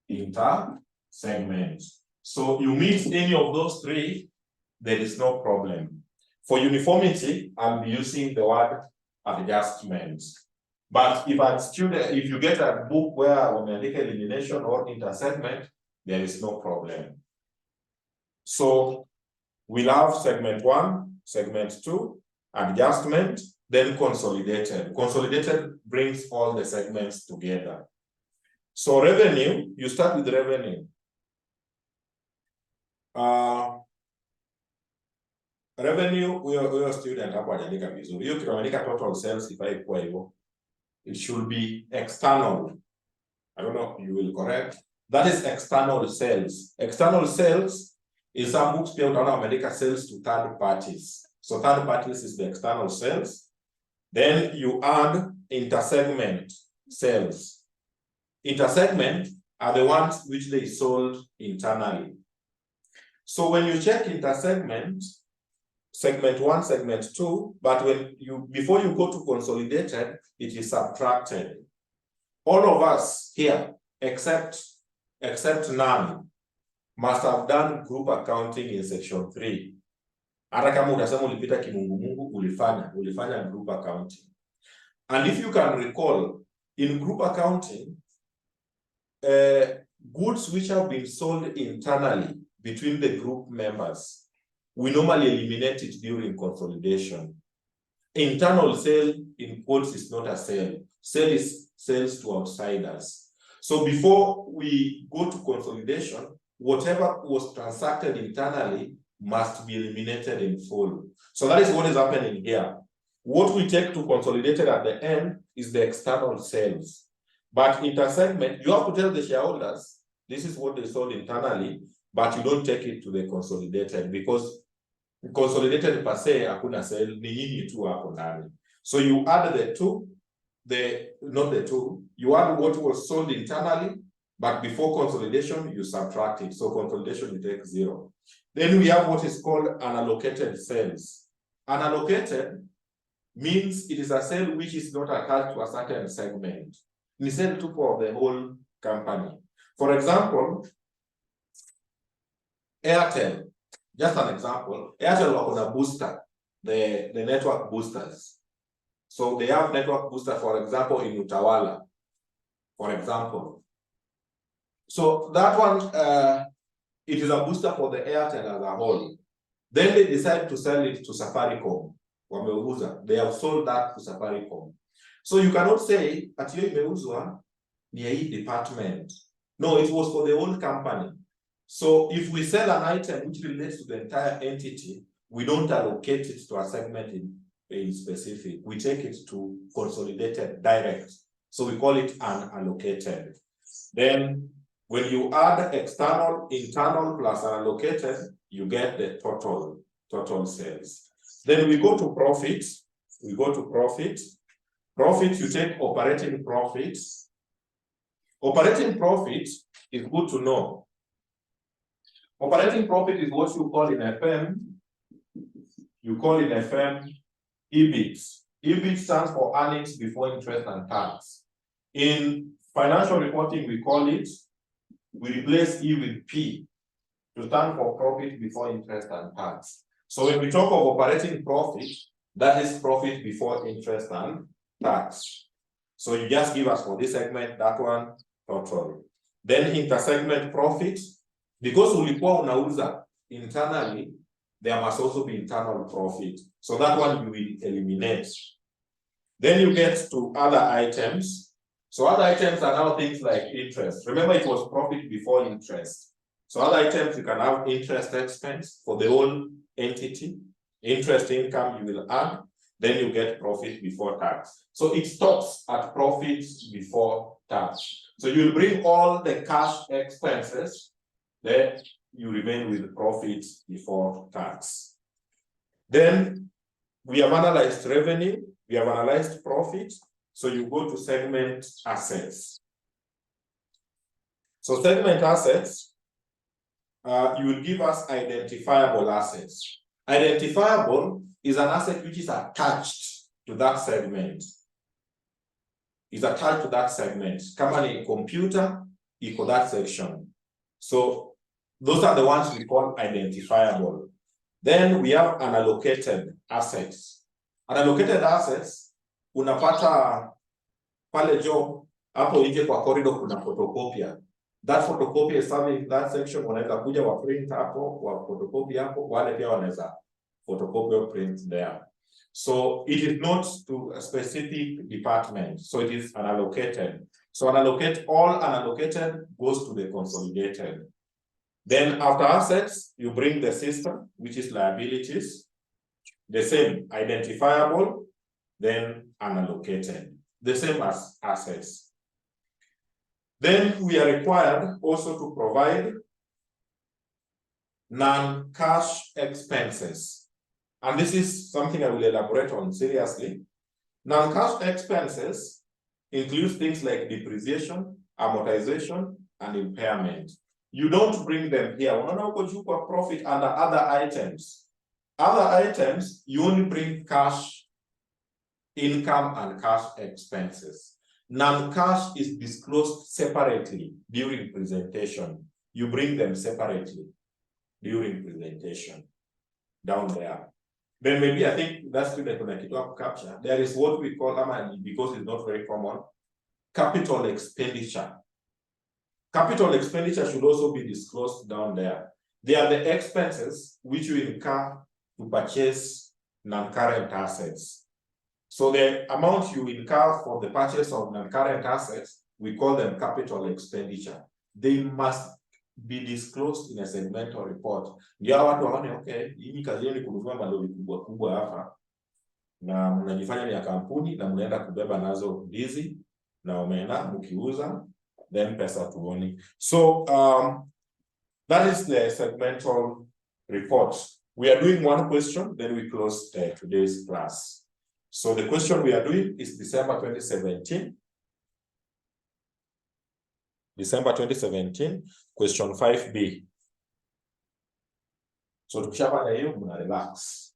S1: Intersegments. So you mix any of those 3, there is no problem. For uniformity, I'll be using the word adjustments. But if you get a book where we make elimination or intersegment, there is no problem. So we'll have segment 1, segment 2, adjustment, then consolidated. Consolidated brings all the segments together. So revenue, you start with revenue. Revenue, huyo student hapo hajaandika vizuri. Hiyo kimeandika total sales ifai kuwa hivyo. It should be external. I don't know, you will correct. That is external sales. External sales is some books pia utaona wameandika sales to third parties. So third parties is the external sales. Then you add intersegment sales. Intersegment are the ones which they sold internally. So when you check intersegment, segment 1, segment 2, but before you go to consolidated, it is subtracted. All of us here, except none, must have done group accounting in section 3. Hata kama utasema ulipita kimungu ulifanya group accounting. And if you can recall, in group accounting, goods which have been sold internally between the group members, we normally eliminate it during consolidation. Internal sale, in quotes, is not a sale. Sale is sales to outsiders. So before we go to consolidation, whatever was transacted internally must be eliminated in full. So that is what is happening here. What we take to consolidated at the end is the external sales. But intersegment, you have to tell the shareholders, this is what they sold internally, but you don't take it to the consolidated because consolidated per se hakuna sale, ni nyinyi tu hapo ndani. So you add you add what was sold internally, but before consolidation, you subtract it. So consolidation, you take 0. Then we have what is called unallocated sales. Unallocated means it is a sale which is not attached to a certain segment. Ni sale to for the whole company. For example, Airtel, just an example, Airtel wako na booster, the network boosters. So they have network booster, for example, in Utawala, for example. So that one, it is a booster for the Airtel as a whole. Then they decide to sell it to Safaricom. Wameuza. They have sold that to Safaricom. So you cannot say at hiyo imeuzwa ni ya hii department. No, it was for the whole company. So if we sell an item which relates to the entire entity, we don't allocate it to a segment in specific. We take it to consolidated direct. So we call it unallocated. Then when you add external, internal plus unallocated, you get the total sales. Then we go to profit. We go to profit. Profit, you take operating profit. Operating profit is good to know. Operating profit is what you call in FM. You call in FM EBIT. EBIT stands for earnings before interest and tax. In financial reporting, we call it, we replace E with P to stand for profit before interest and tax. So when we talk of operating profit, that is profit before interest and tax. So you just give us for this segment, that one, total. Then inter-segment profit, because ulikuwa unauza internally, there must also be internal profit. So that one you will eliminate. Then you get to other items. So other items are now things like interest. Remember, it was profit before interest. So other items, you can have interest expense for the whole entity. Interest income you will add. Then you get profit before tax. So it stops at profit before tax. So you'll bring all the cash expenses, then you remain with profit before tax. Then we have analyzed revenue, we have analyzed profit. So you go to segment assets. So segment assets, you will give us identifiable assets. Identifiable is an asset which is attached to that segment. Is attached to that segment. Kama ni computer, equal that section. So those are the ones we call identifiable. Then we have unallocated assets. Unallocated assets, unapata pale job, hapo nje kwa corridor kuna photocopia. That photocopy is serving that section, wanaweza kuja wa print hapo, wa photocopy hapo, wale pia wanaweza photocopy or print there. So it is not to a specific department, so it is unallocated. So all unallocated goes to the consolidated. Then after assets, you bring the system, which is liabilities, the same, identifiable, then unallocated, the same as assets. Then we are required also to provide non-cash expenses. And this is something I will elaborate on seriously. Non-cash expenses include things like depreciation, amortization, and impairment. You don't bring them here. Profit under other items. Other items, you only bring cash income and cash expenses. Non-cash is disclosed separately during presentation. You bring them separately during presentation down there. Then maybe I think that's student to capture. There is what we call, because it's not very common, capital expenditure. Capital expenditure should also be disclosed down there. They are the expenses which you incur to purchase non-current assets. So the amount you incur for the purchase of non-current assets, we call them capital expenditure. They must be disclosed in a segmental report. Ndio watu waone, okay, hii kazi yenu ni kununua malori kubwa kubwa hapa na mnajifanya ni ya kampuni na mnaenda kubeba nazo ndizi na umeenda mkiuza then pesa tuoni. So that is the segmental report. We are doing one question, then we close today's class. So the question we are doing is December 2017. December 2017, question 5B. So tukishafanya hiyo mna relax.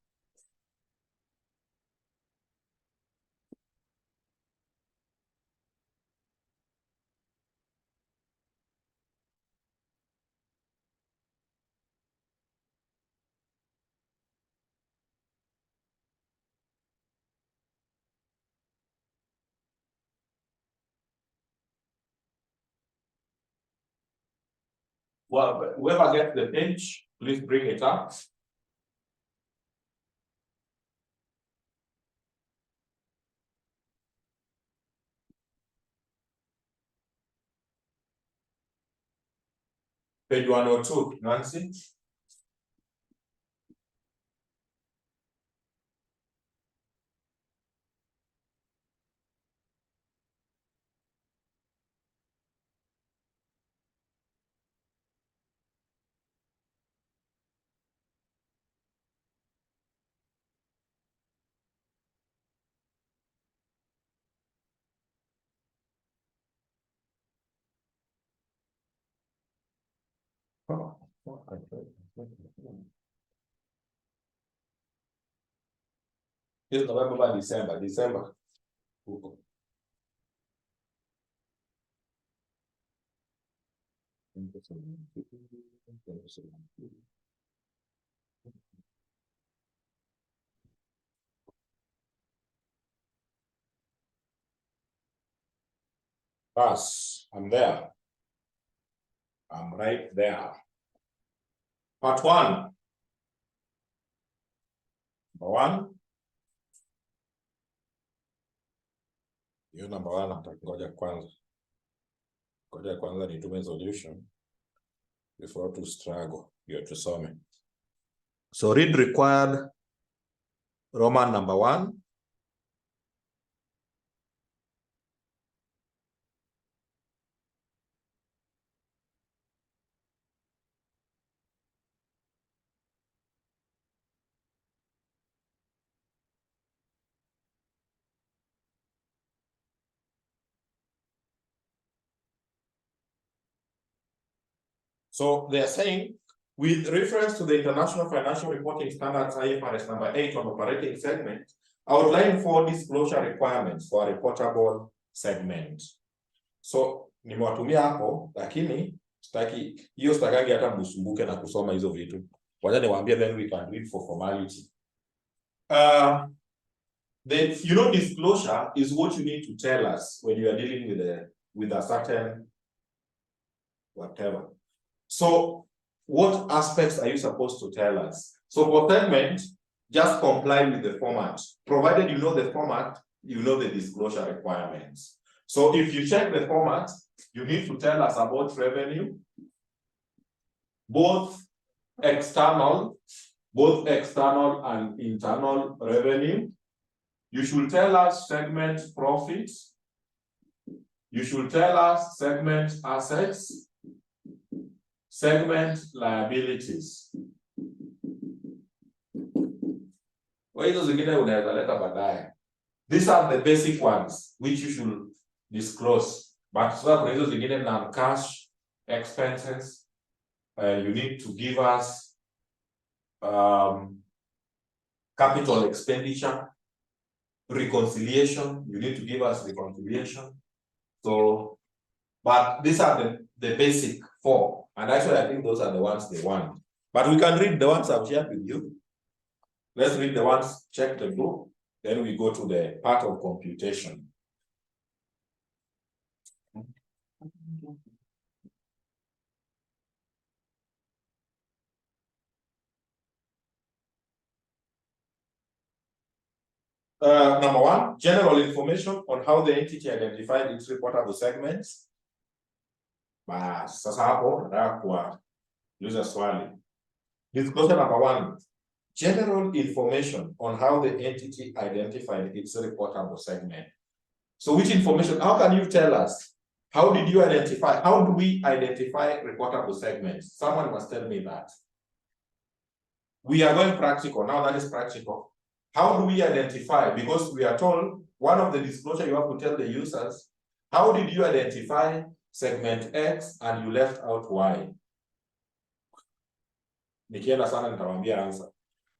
S1: Well, whoever gets the page, please bring it up. Page 102, Nancy. It's November, December. Pass, I'm there. I'm right there. Part 1. Number 1. Hiyo number 1 ngoja kwanza. Ngoja kwanza nitume solution before to struggle. Hiyo tusome. So read required Roman number 1. So they are saying, with reference to the International Financial Reporting Standards IFRS number 8 on operating segment, outline 4 disclosure requirements for a reportable segment. So nimewatumia hapo, lakini stakagi hata msumbuke na kusoma hizo vitu. Wacha niwaambie, then we can read for formality. Disclosure is what you need to tell us when you are dealing with a certain whatever. So what aspects are you supposed to tell us? So for segment, just comply with the format. Provided you know the format, you know the disclosure requirements. So if you check the format, you need to tell us about revenue, both external and internal revenue. You should tell us segment profits. You should tell us segment assets, segment liabilities. These are the basic ones which you should disclose. But non-cash expenses, you need to give us capital expenditure, reconciliation, you need to give us reconciliation. So, but these are the basic 4. And actually, I think those are the ones they want. But we can read the ones I've shared with you. Let's read the ones, check the book. Then we go to the part of computation. Number 1, general information on how the entity identified its reportable segments. Sasa hapo nataka kuuliza swali. Disclosure number 1, general information on how the entity identified its reportable segment. So which information, how can you tell us? How did you identify? How do we identify reportable segments? Someone must tell me that. We are going practical. Now that is practical. How do we identify? Because we are told one of the disclosure you have to tell the users, how did you identify segment X and you left out Y? Nikienda sana nitawaambia answer.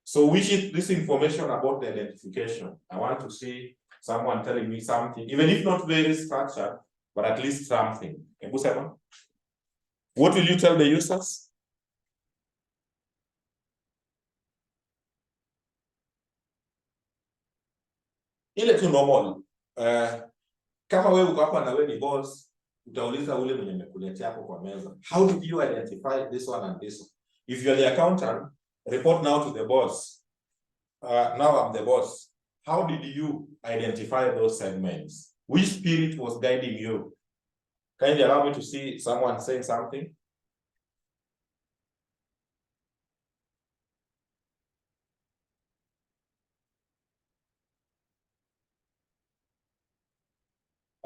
S1: So which is this information about the identification? I want to see someone telling me something, even if not very structured, but at least something. What will you tell the users? Ile tu normal. Kama wewe uko hapa na wewe ni boss, utauliza ule mwenye amekuletea hapo kwa meza. How did you identify this one and this one? If you're the accountant, report now to the boss. Now I'm the boss. How did you identify those segments? Which spirit was guiding you? Kindly allow me to see someone saying something.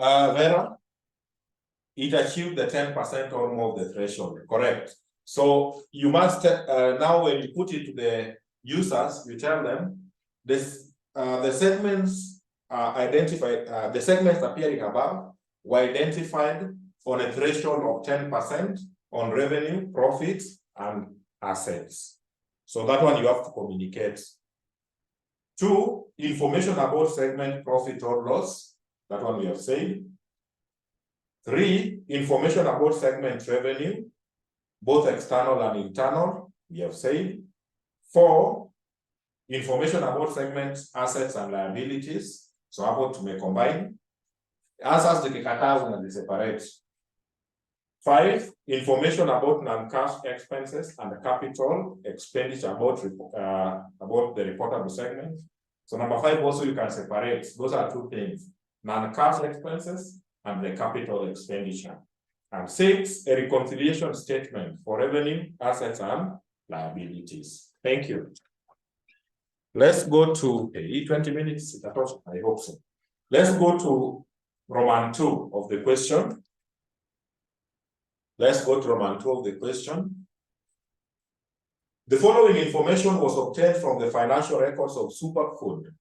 S1: Vera, it achieved the 10% or more of the threshold, correct? So you must, now when you put it to the users, you tell them this, the segments identified, the segments appearing above were identified on a threshold of 10% on revenue, profits, and assets. So that one you have to communicate. 2, information about segment profit or loss. That one we have said. 3, information about segment revenue, both external and internal, we have said. 4, information about segment assets and liabilities. So hapo tumecombine. Assets zikikataa unaziseparate. 5, information about non-cash expenses and capital expenditure about the reportable segment. So number 5 also you can separate. Those are 2 things: non-cash expenses and the capital expenditure. And 6, a reconciliation statement for revenue, assets, and liabilities. Thank you. Let's go to 20 minutes. I hope so. Let's go to Roman 2 of the question. Let's go to Roman 2 of the question. The following information was obtained from the financial records of Superfood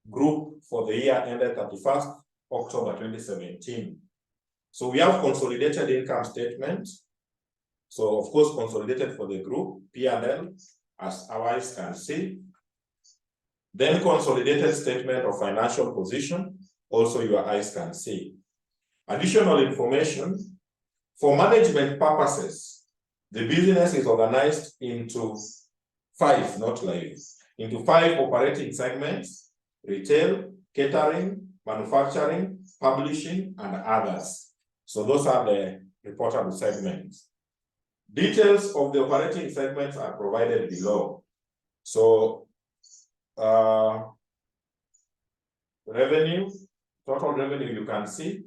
S1: Group for the year ended 31st October 2017. So we have consolidated income statement. So of course, consolidated for the group, P&L, as our eyes can see. Then consolidated statement of financial position, also your eyes can see. Additional information, for management purposes, the business is organized into 5, not live, into 5 operating segments: retail, catering, manufacturing, publishing, and others. So those are the reportable segments. Details of the operating segments are provided below. So revenue, total revenue, you can see.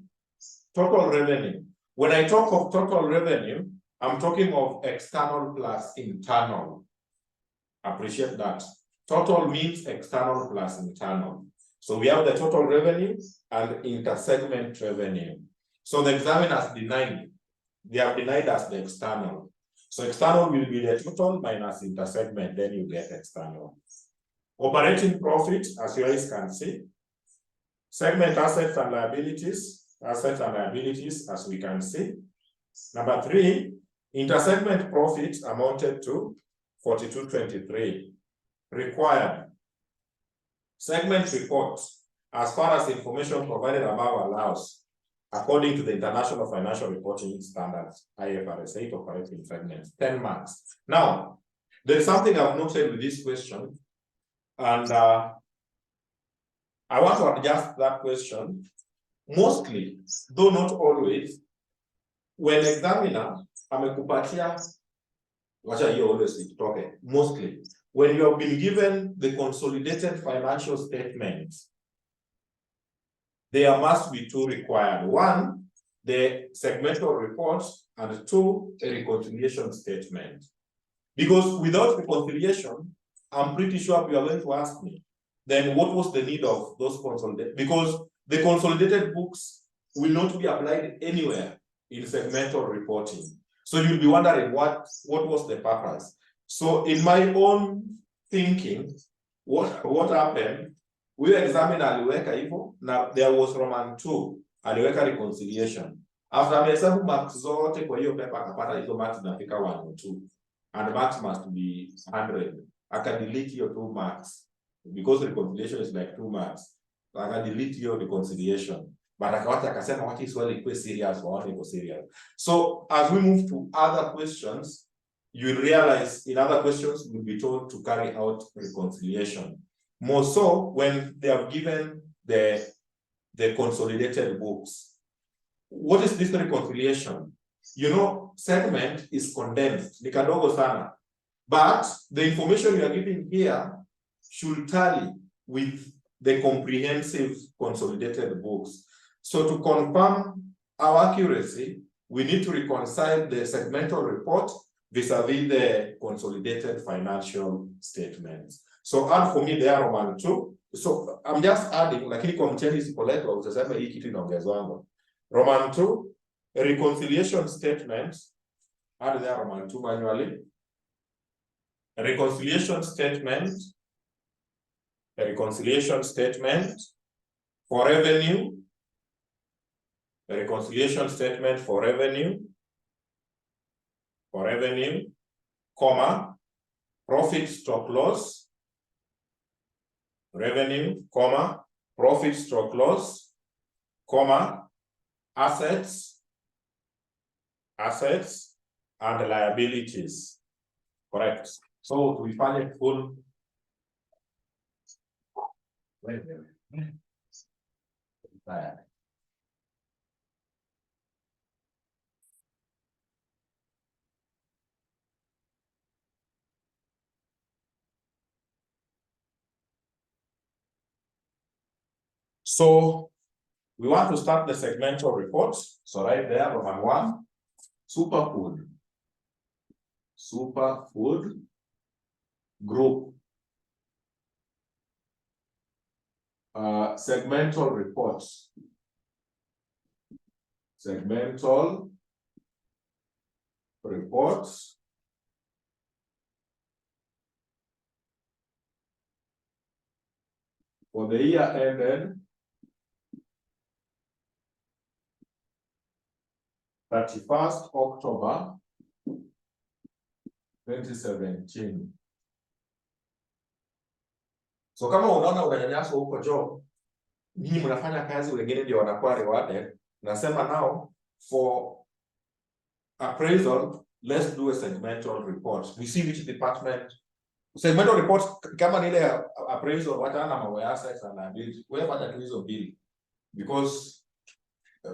S1: Total revenue. When I talk of total revenue, I'm talking of external plus internal. Appreciate that. Total means external plus internal. So we have the total revenue and inter-segment revenue. So the examiners denied. They have denied us the external. So external will be the total minus inter-segment, then you get external. Operating profit, as you guys can see. Segment assets and liabilities, as we can see. Number 3, inter-segment profit amounted to 4223. Required. Segment report, as far as information provided above allows, according to the International Financial Reporting Standards, IFRS 8 operating segments, 10 marks. Now, there's something I've noted with this question, and I want to adjust that question. Mostly, though not always, when examiner amekupatia, wacha hiyo always itoke, mostly, when you have been given the consolidated financial statements, there must be 2 required. 1, the segmental report, and 2, a reconciliation statement. Because without reconciliation, I'm pretty sure you are going to ask me, then what was the need of those consolidated? Because the consolidated books will not be applied anywhere in segmental reporting. So you'll be wondering what was the purpose. So in my own thinking, what happened? We examined aliweka hivyo, now there was Roman 2, aliweka reconciliation. After amehesabu marks zote kwa hiyo paper akapata hizo marks zinafika 1 or 2. And marks must be 100. Akadelete hiyo 2 marks. Because reconciliation is like 2 marks. Akadelete hiyo reconciliation. But akawacha akasema wacha swali ikuwe serious, waone iko serious. So as we move to other questions, you will realize in other questions you'll be told to carry out reconciliation. More so when they have given the consolidated books. What is this reconciliation? You know, segment is condensed, ni kadogo sana. But the information you are giving here should tally with the comprehensive consolidated books. So to confirm our accuracy, we need to reconcile the segmental report vis-a-vis the consolidated financial statements. So add for me there Roman 2. So I'm just adding, lakini kwa mtihani isipoletwa utasema hii kitu inaongezwa. Roman 2, a reconciliation statement. Add there Roman 2 manually. A reconciliation statement for revenue, a reconciliation statement for revenue, comma, profit stock loss, revenue, comma, profit stock loss, comma, assets and liabilities. Correct. So we find it full. So we want to start the segmental reports. So right there, Roman 1, superfood group. Segmental reports. Segmental reports. For the year ended 31st October 2017. So kama unaona unanyanyaswa huko job, nyinyi mnafanya kazi, wengine ndio wanakuwa rewarded. Nasema now for appraisal, let's do a segmental report. We see which department. Segmental reports kama ni ile appraisal, wachana na mambo ya assets and liabilities. Wewe fanya tu hizo mbili because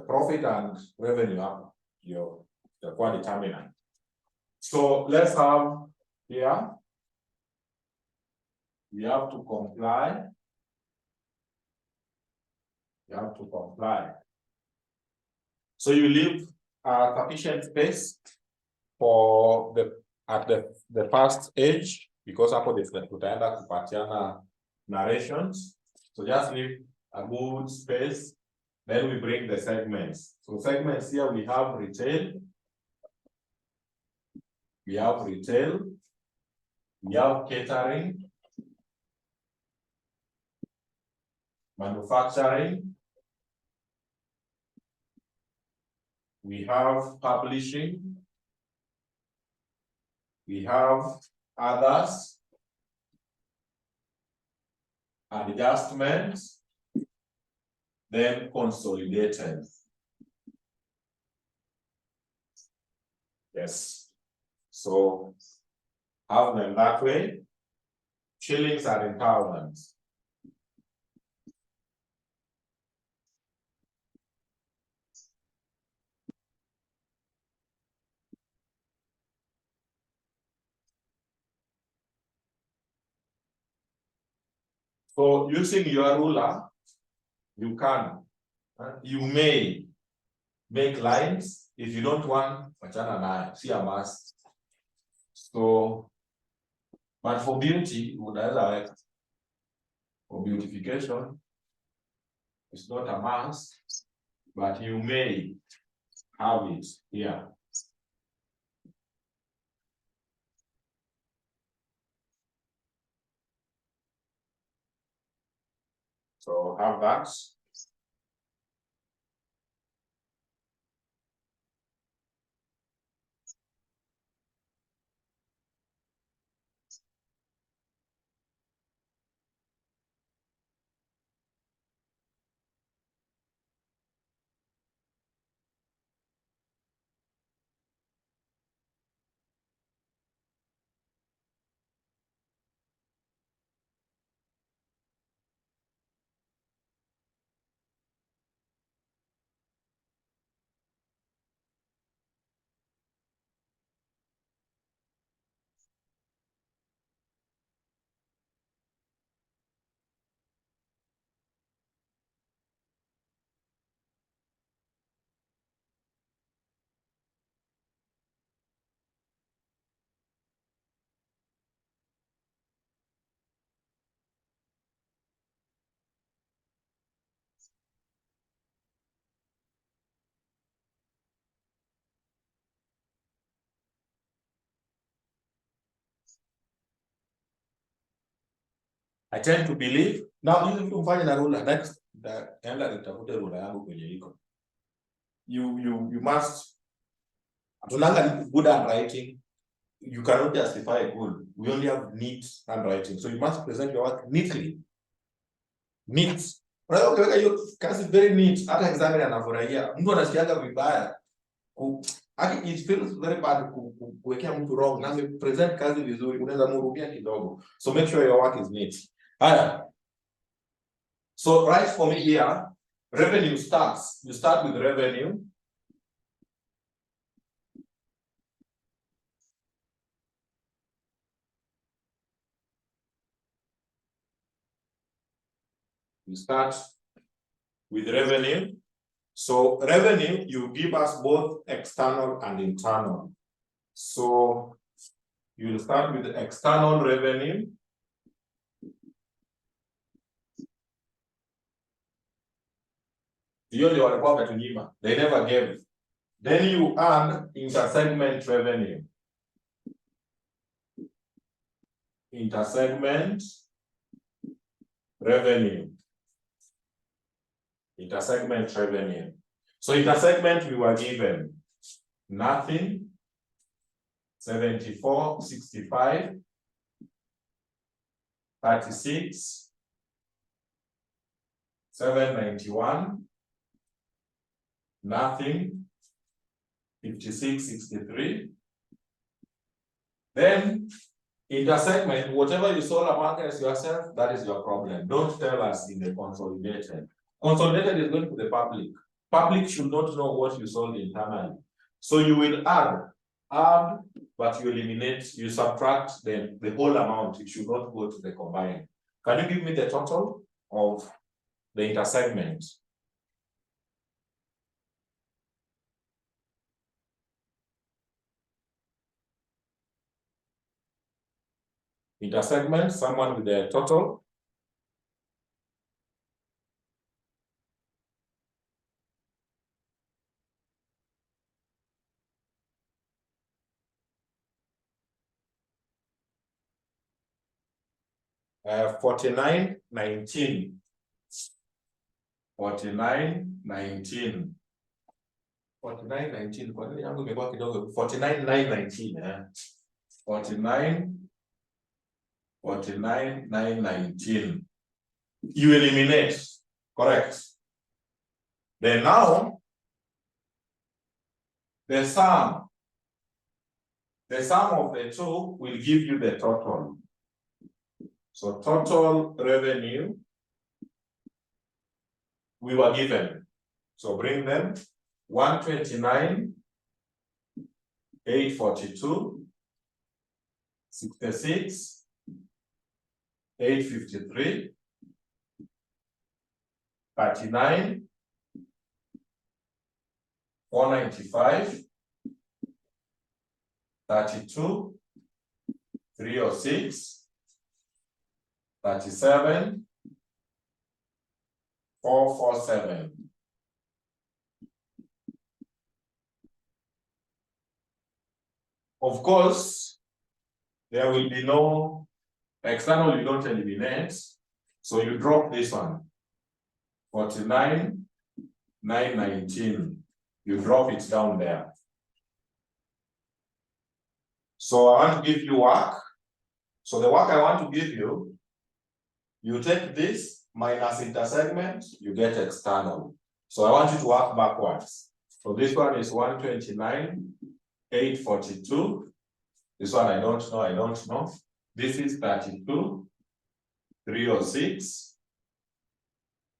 S1: profit and revenue hapa ndio itakuwa determinant. So let's have here, we have to comply. So you leave sufficient space for the first age, because hapo tutaenda kupatiana narrations. So just leave a good space. Then we bring the segments. So segments here, we have retail, we have catering, manufacturing, we have publishing, we have others, adjustments, then consolidated. Yes. So have them that way. Shillings are in pounds. So using your ruler, you can, you may make lines. If you don't want, see a must. So, but for beauty, for beautification, it's not a must, but you may have it here. So have that. I tend to believe. Now, hizi vitu mfanye na ruler. Next, enda nitafute ruler yangu kwenye iko. You must. Tunanga good handwriting. You cannot justify good. We only have neat handwriting. So you must present your work neatly. Neat. Unaweza kuweka hiyo kazi very neat. Hata examiner anafurahia. Mtu anasikiaga vibaya. It feels very bad kuwekea mtu wrong. Na present kazi vizuri. Unaweza mhurumia kidogo. So make sure your work is neat. Haya. So write for me here. Revenue starts. You start with revenue. You start with revenue. So revenue, you give us both external and internal. So you'll start with external revenue. They never gave. Then you add intersegment revenue. Intersegment revenue. Intersegment revenue. So intersegment we were given nothing, 74, 65, 36, 791, nothing, 56, 63. Then intersegment, whatever you sold among us yourself, that is your problem. Don't tell us in the consolidated. Consolidated is going to the public. Public should not know what you sold internally. So you will add, but you eliminate, you subtract the whole amount. It should not go to the combined. Can you give me the total of the intersegment? Intersegment, someone with the total? $49.19. $49.19. $49.19. Kwa nini yangu imekuwa kidogo? $49.919. $49.919. You eliminate, correct? Then now, the sum of the two will give you the total. So total revenue we were given. So bring them 129,842, 66, 853, 39, 495, 32, 306, 37, 447. Of course, there will be no external, you don't eliminate. So you drop this one. 49,919. You drop it down there. So I want to give you work. So the work I want to give you, you take this minus intersegment, you get external. So I want you to work backwards. So this one is 129,842. This one I don't know. This is 32, 306.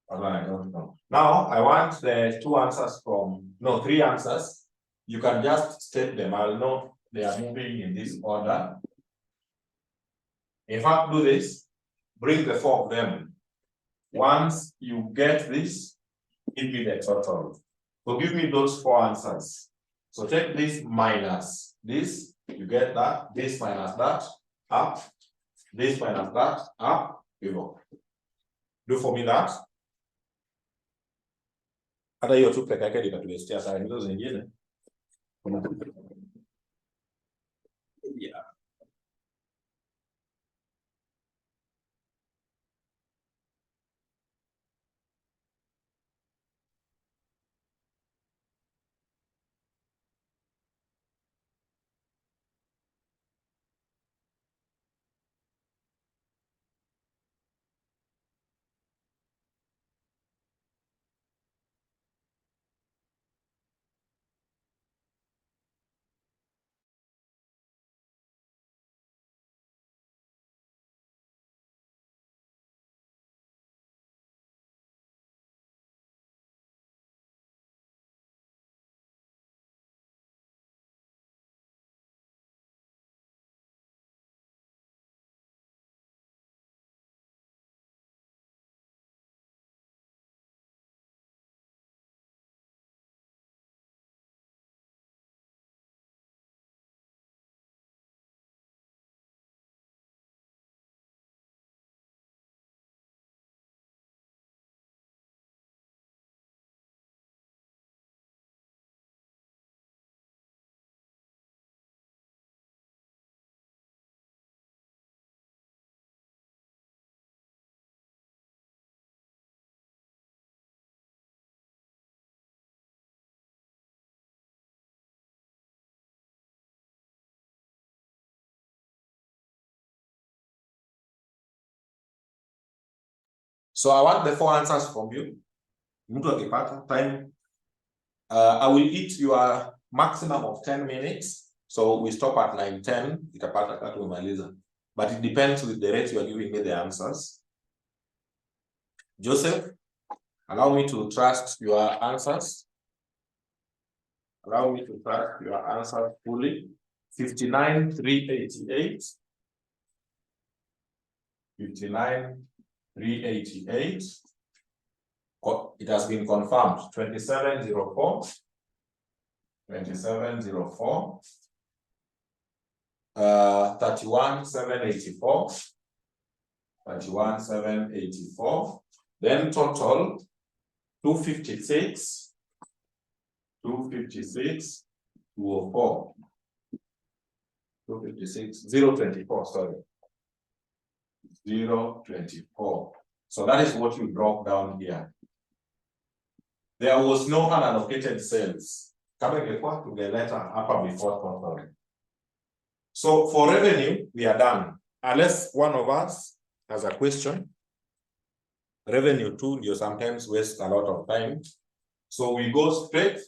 S1: I don't know. Now I want the three answers. You can just state them. I'll know they are moving in this order. In fact, do this. Bring the four of them. Once you get this, give me the total. So give me those four answers. So take this minus this, you get that. This minus that, up. This minus that, up. You go. Do for me that. Hata hiyo tu peke yake itatuwestia sana hizo zingine. Yeah. So I want the 4 answers from you. Time. I will eat your maximum of 10 minutes. So we stop at 9:10. But it depends with the rate you are giving me the answers. Joseph, allow me to trust your answers. Allow me to trust your answers fully. 59,388. 59,388. It has been confirmed. 2704. 2704. 31,784. 31,784. Then total 256. 256. 204. 256. 024. Sorry. 024. So that is what you drop down here. There was no unallocated sales. Coming to the letter upper before total. So for revenue, we are done. Unless one of us has a question. Revenue too, you sometimes waste a lot of time. So we go straight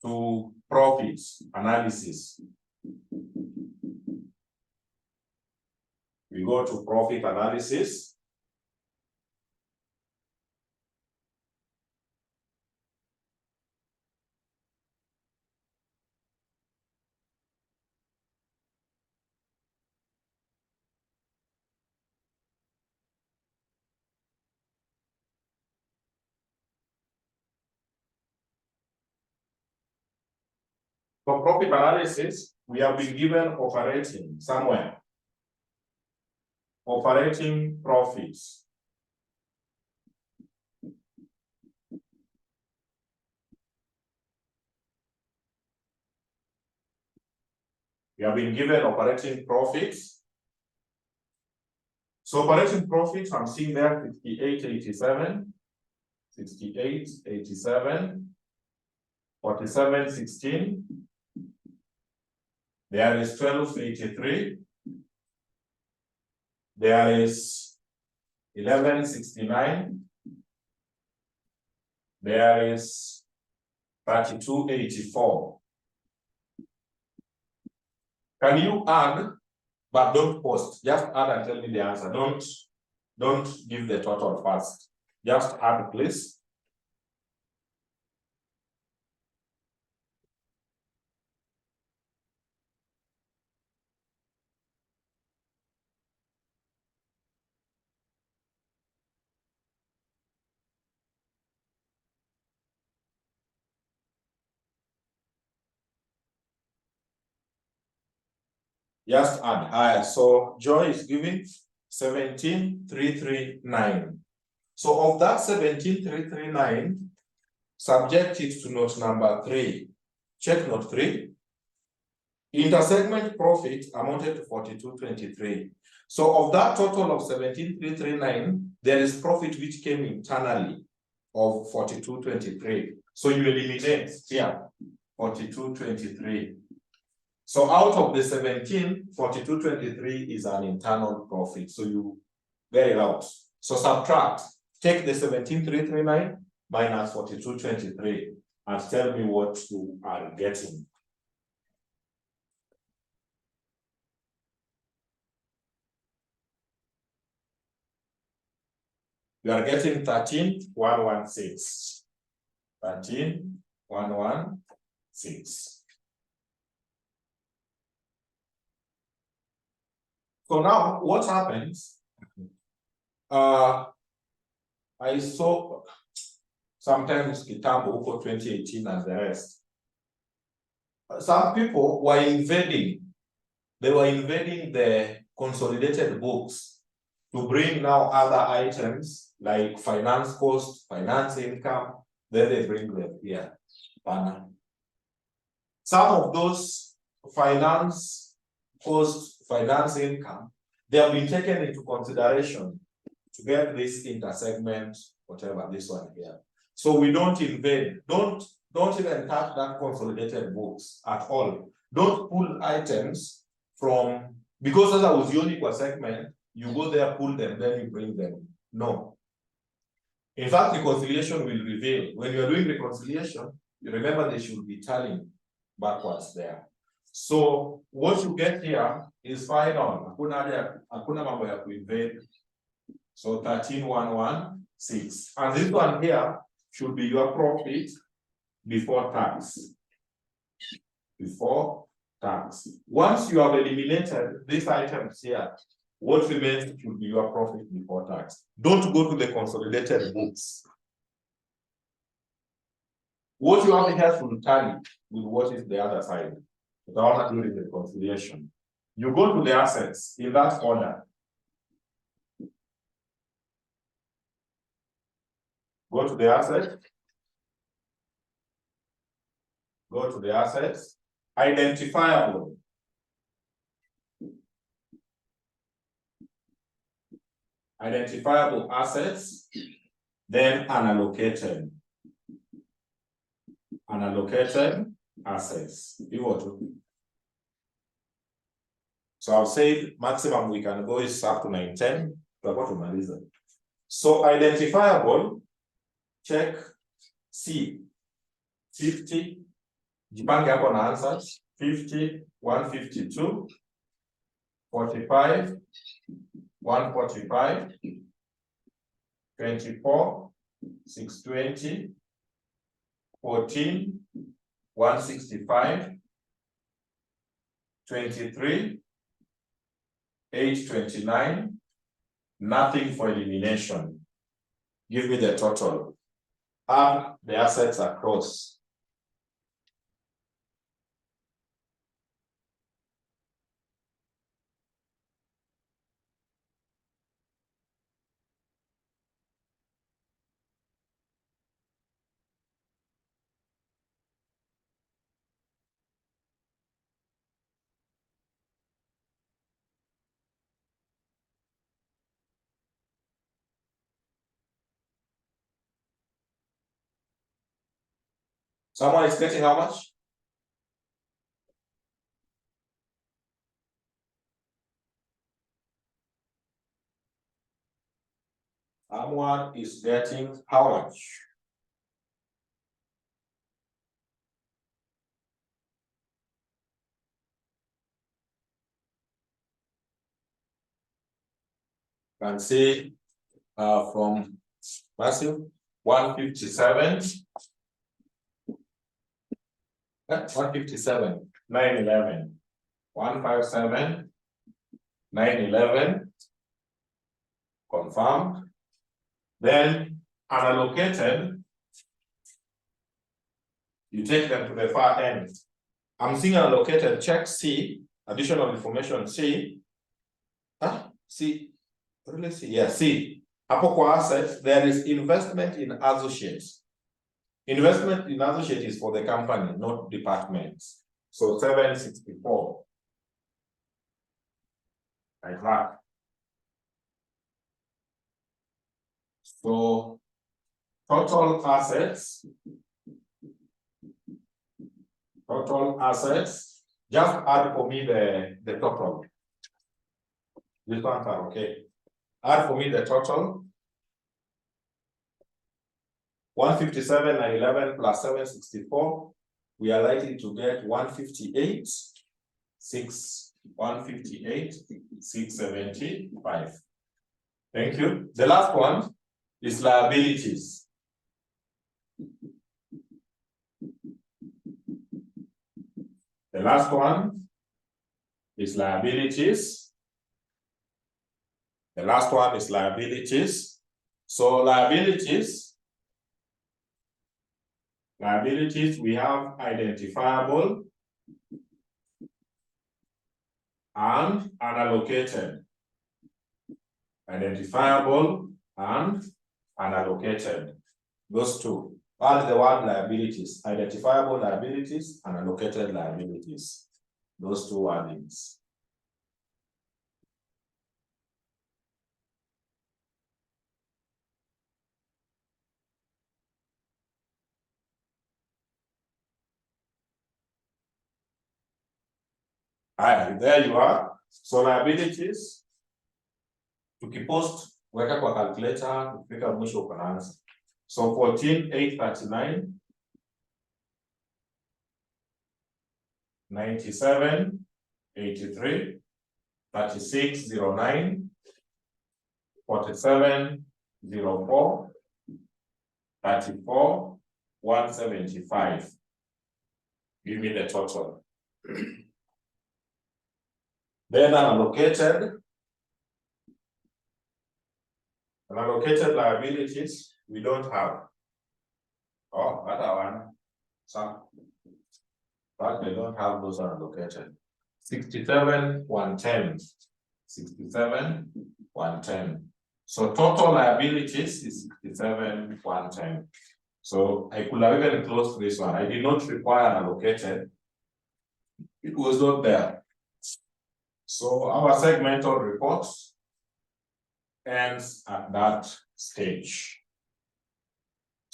S1: to profits analysis. We go to profit analysis. For profit analysis, we have been given operating somewhere. Operating profits. We have been given operating profits. So operating profits, I'm seeing there 6887, 6887, 4716. There is 1283. There is 1169. There is 3284. Can you add, but don't post, just add and tell me the answer. Don't give the total first. Just add, please. Just add. So Joy is giving 17,339. So of that 17,339, subject it to note number 3. Check note 3. Intersegment profit amounted to 4223. So of that total of 17,339, there is profit which came internally of 4223. So you eliminate here 4223. So out of the 17, 4223 is an internal profit. So you get it out. So subtract, take the 17,339 minus 4223 and tell me what you are getting. You are getting 13,116. 13,116. So now what happens? I saw sometimes Kitambo for 2018 and the rest. Some people were invading. They were invading the consolidated books to bring now other items like finance cost, finance income. Then they bring them here. Some of those finance cost, finance income, they have been taken into consideration to get this intersegment, whatever, this one here. So we don't invade, don't even touch that consolidated books at all. Don't pull items from, because as I was unique segment, you go there, pull them, then you bring them. No, In fact, reconciliation will reveal. When you are doing reconciliation, you remember they should be tallying backwards there. So what you get here is final. Hakuna mambo ya kuinvent. So 13,116. And this one here should be your profit before tax. Before tax. Once you have eliminated these items here, what remains should be your profit before tax. Don't go to the consolidated books. What you have here should tally with what is the other side. Without doing the reconciliation. You go to the assets in that order. Go to the asset. Go to the assets. Identifiable. Identifiable assets. Then unallocated. Unallocated assets. So I'll say maximum we can go is up to 910. So identifiable, check C. 50. Jipange hapo na answers. 50, 152, 45, 145, 24, 620, 14, 165, 23, 829, nothing for elimination. Give me the total. Add the assets across. Someone is getting how much? Someone is getting how much? Can say from massive 157. 157, 911, 157, 911, confirmed. Then unallocated, you take them to the far end. I'm seeing unallocated, check C, additional information C. C, really C, yeah, C. Hapo kwa assets, there is investment in associates. Investment in associate is for the company, not departments. So 764. Like that. So total assets. Just add for me the total. This ones are okay. Add for me the total. 157, 911 plus 764, we are likely to get 158, 675. Thank you. The last one is liabilities. The last one is liabilities. The last one is liabilities. So liabilities, we have identifiable and unallocated. Identifiable and unallocated. Those two. Add the word liabilities. Identifiable liabilities and unallocated liabilities. Those two wordings. There you are. So liabilities, tukipost weka kwa calculator, ukifika mwisho uko na answer. So 14,839, 97, 83, 3609, 4704, 34, 175. Give me the total. Then unallocated liabilities, we don't have. Oh, that one. Some. But they don't have those unallocated. 67, 110. 67, 110. So total liabilities is 67, 110. So I could have even closed this one. I did not require allocated. It was not there. So our segmental report ends at that stage.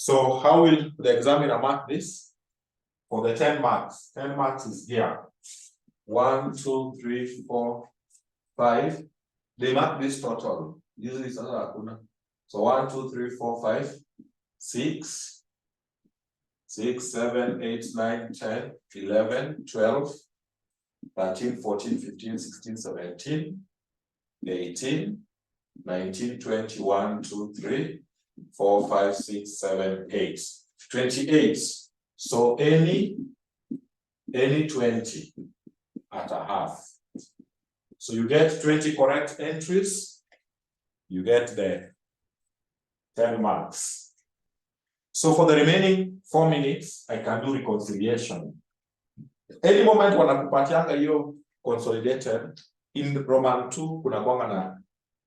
S1: So how will the examiner mark this? For the 10 marks, 10 marks is here. 1, 2, 3, 4, 5. They mark this total. Usually it's another. So 1, 2, 3, 4, 5, 6, 7, 8, 9, 10, 11, 12, 13, 14, 15, 16, 17, 18, 19, 20, 1, 2, 3, 4, 5, 6, 7, 8. 28. So any 20 at a half. So you get 20 correct entries, you get the 10 marks. So for the remaining 4 minutes, I can do reconciliation. Any moment wanakupatianga hiyo consolidated, in Roman 2 kunakuanga na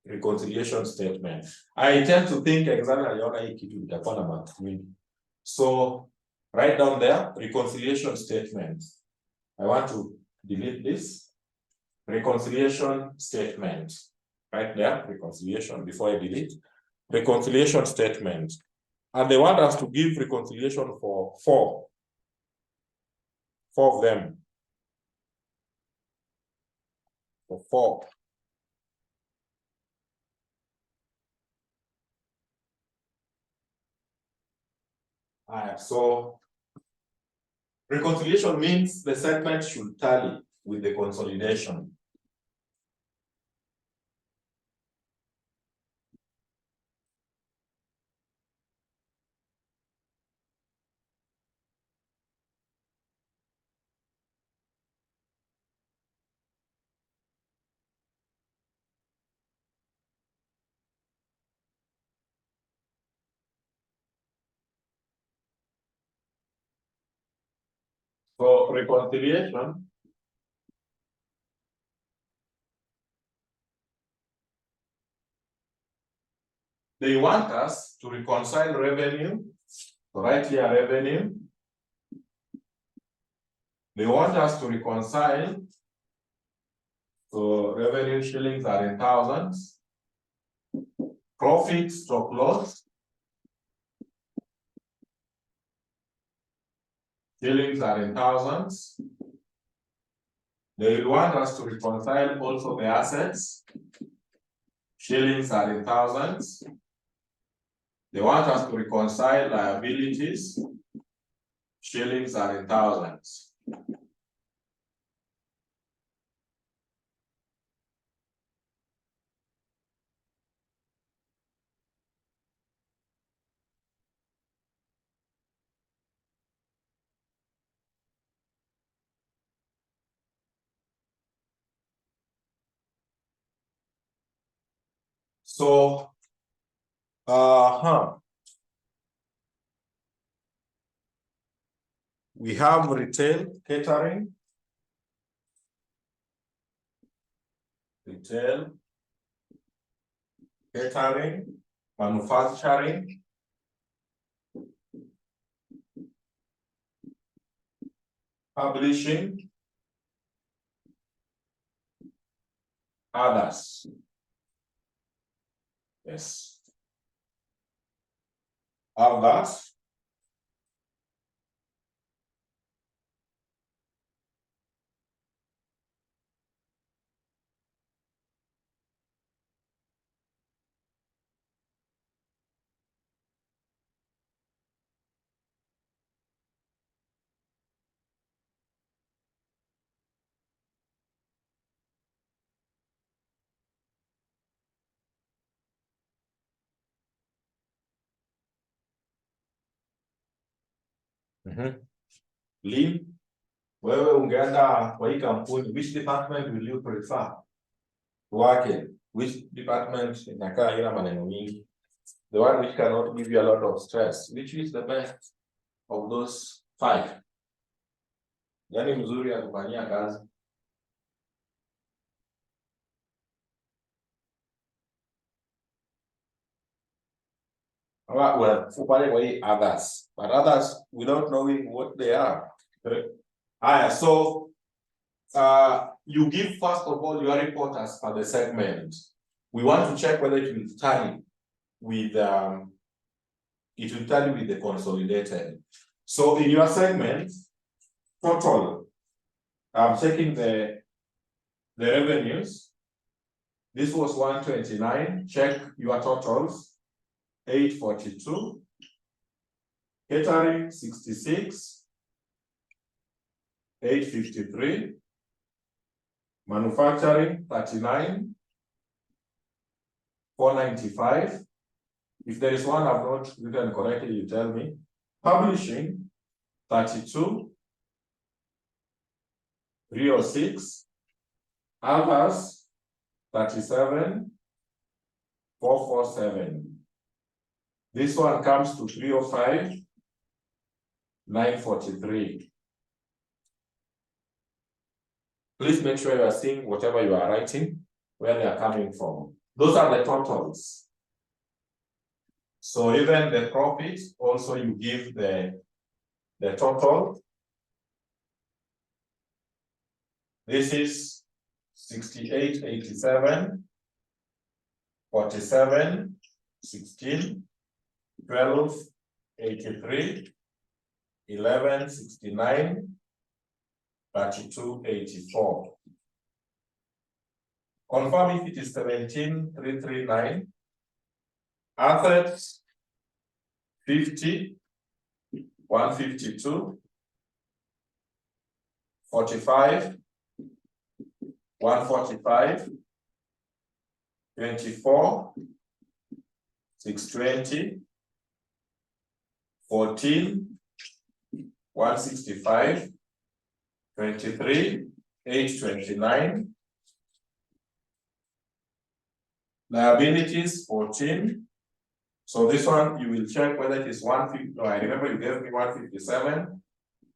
S1: reconciliation statement. I tend to think examiner aliona hii kitu itakuwa na marks mingi. So write down there reconciliation statement. I want to delete this. Reconciliation statement. Right there, reconciliation before I delete. Reconciliation statement. And they want us to give reconciliation for 4. 4 of them. For 4. So reconciliation means the segment should tally with the consolidation. So reconciliation, they want us to reconcile revenue. So right here, revenue. They want us to reconcile. So revenue shillings are in thousands. Profit stock loss. Shillings are in thousands. They will want us to reconcile also the assets. Shillings are in thousands. They want us to reconcile liabilities. Shillings are in thousands. So, we have retail catering, manufacturing, publishing, others. Yes. Have that. Lynn, wewe ungeenda kwa hii kampuni, which department will you prefer to work in? Which department inakaa haina maneno mingi? The one which cannot give you a lot of stress. Which is the best of those 5? Yani mzuri ya kufanyia kazi. Well, others, but others without knowing what they are. So you give first of all your report as per the segment. We want to check whether it will tally with the consolidated. So in your segment, total, I'm checking the revenues. This was 129. Check your totals. 842. Catering 66. 853. Manufacturing 39. 495. If there is one I've not written correctly, you tell me. Publishing 32. 306. Others 37. 447. This one comes to 305. 943. Please make sure you are seeing whatever you are writing, where they are coming from. Those are the totals. So even the profit, also you give the total. This is 6887, 47, 16, 12, 83, 11, 69, 32, 84. Confirm if it is 17,339. Assets 50, 152, 45, 145, 24, 620, 14, 165, 23, 829. Liabilities 14. So this one you will check whether it is 150. No, I remember you gave me 157,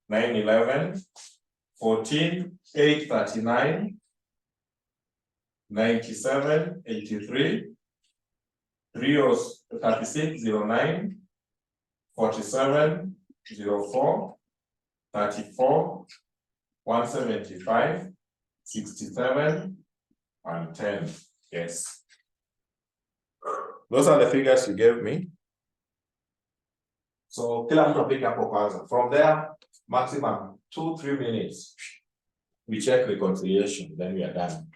S1: 911, 14, 839, 97, 83, 36, 09, 47, 04, 34, 175, 67, and 10. Yes. Those are the figures you gave me. So kila mtu apige hapo kwanza. From there, maximum 2-3 minutes. We check reconciliation, then we are done.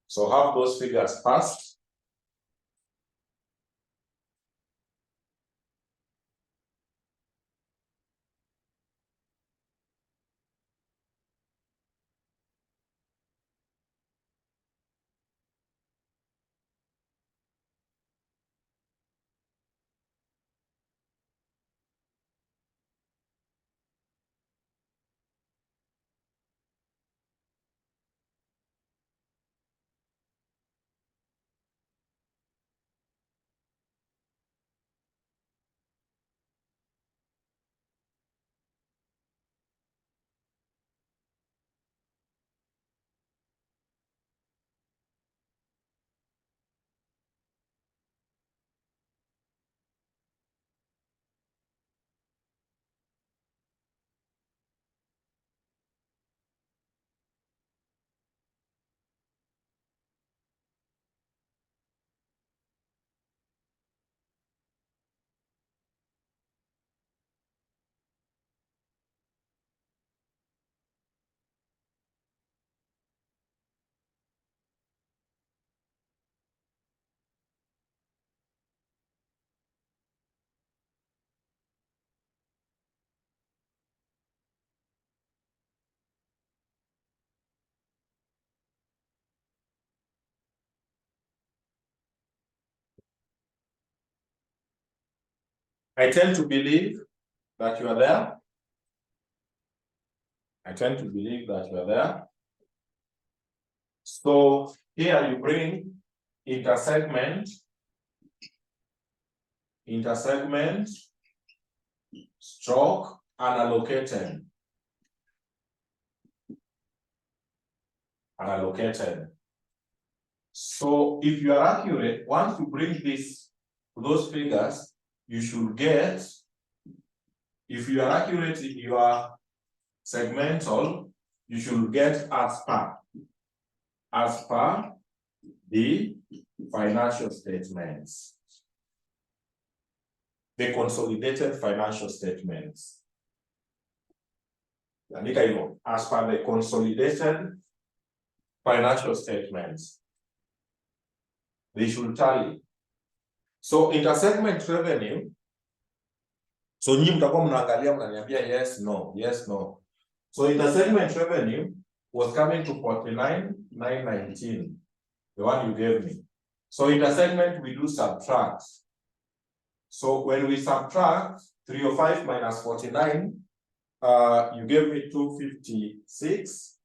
S1: So have those figures first. I tend to believe that you are there. I tend to believe that you are there. So here you bring intersegment, stroke, unallocated. So if you are accurate, once you bring this to those figures, you should get, if you are accurate in your segmental, you should get as per the financial statements, the consolidated financial statements. As per the consolidated financial statements, they should tally. So intersegment revenue, so nyinyi mtakuwa mnaangalia mnaniambia yes, no, yes, no. So intersegment revenue was coming to 49,919, the one you gave me. So intersegment we do subtract. So when we subtract 305 minus 49, you gave me 256,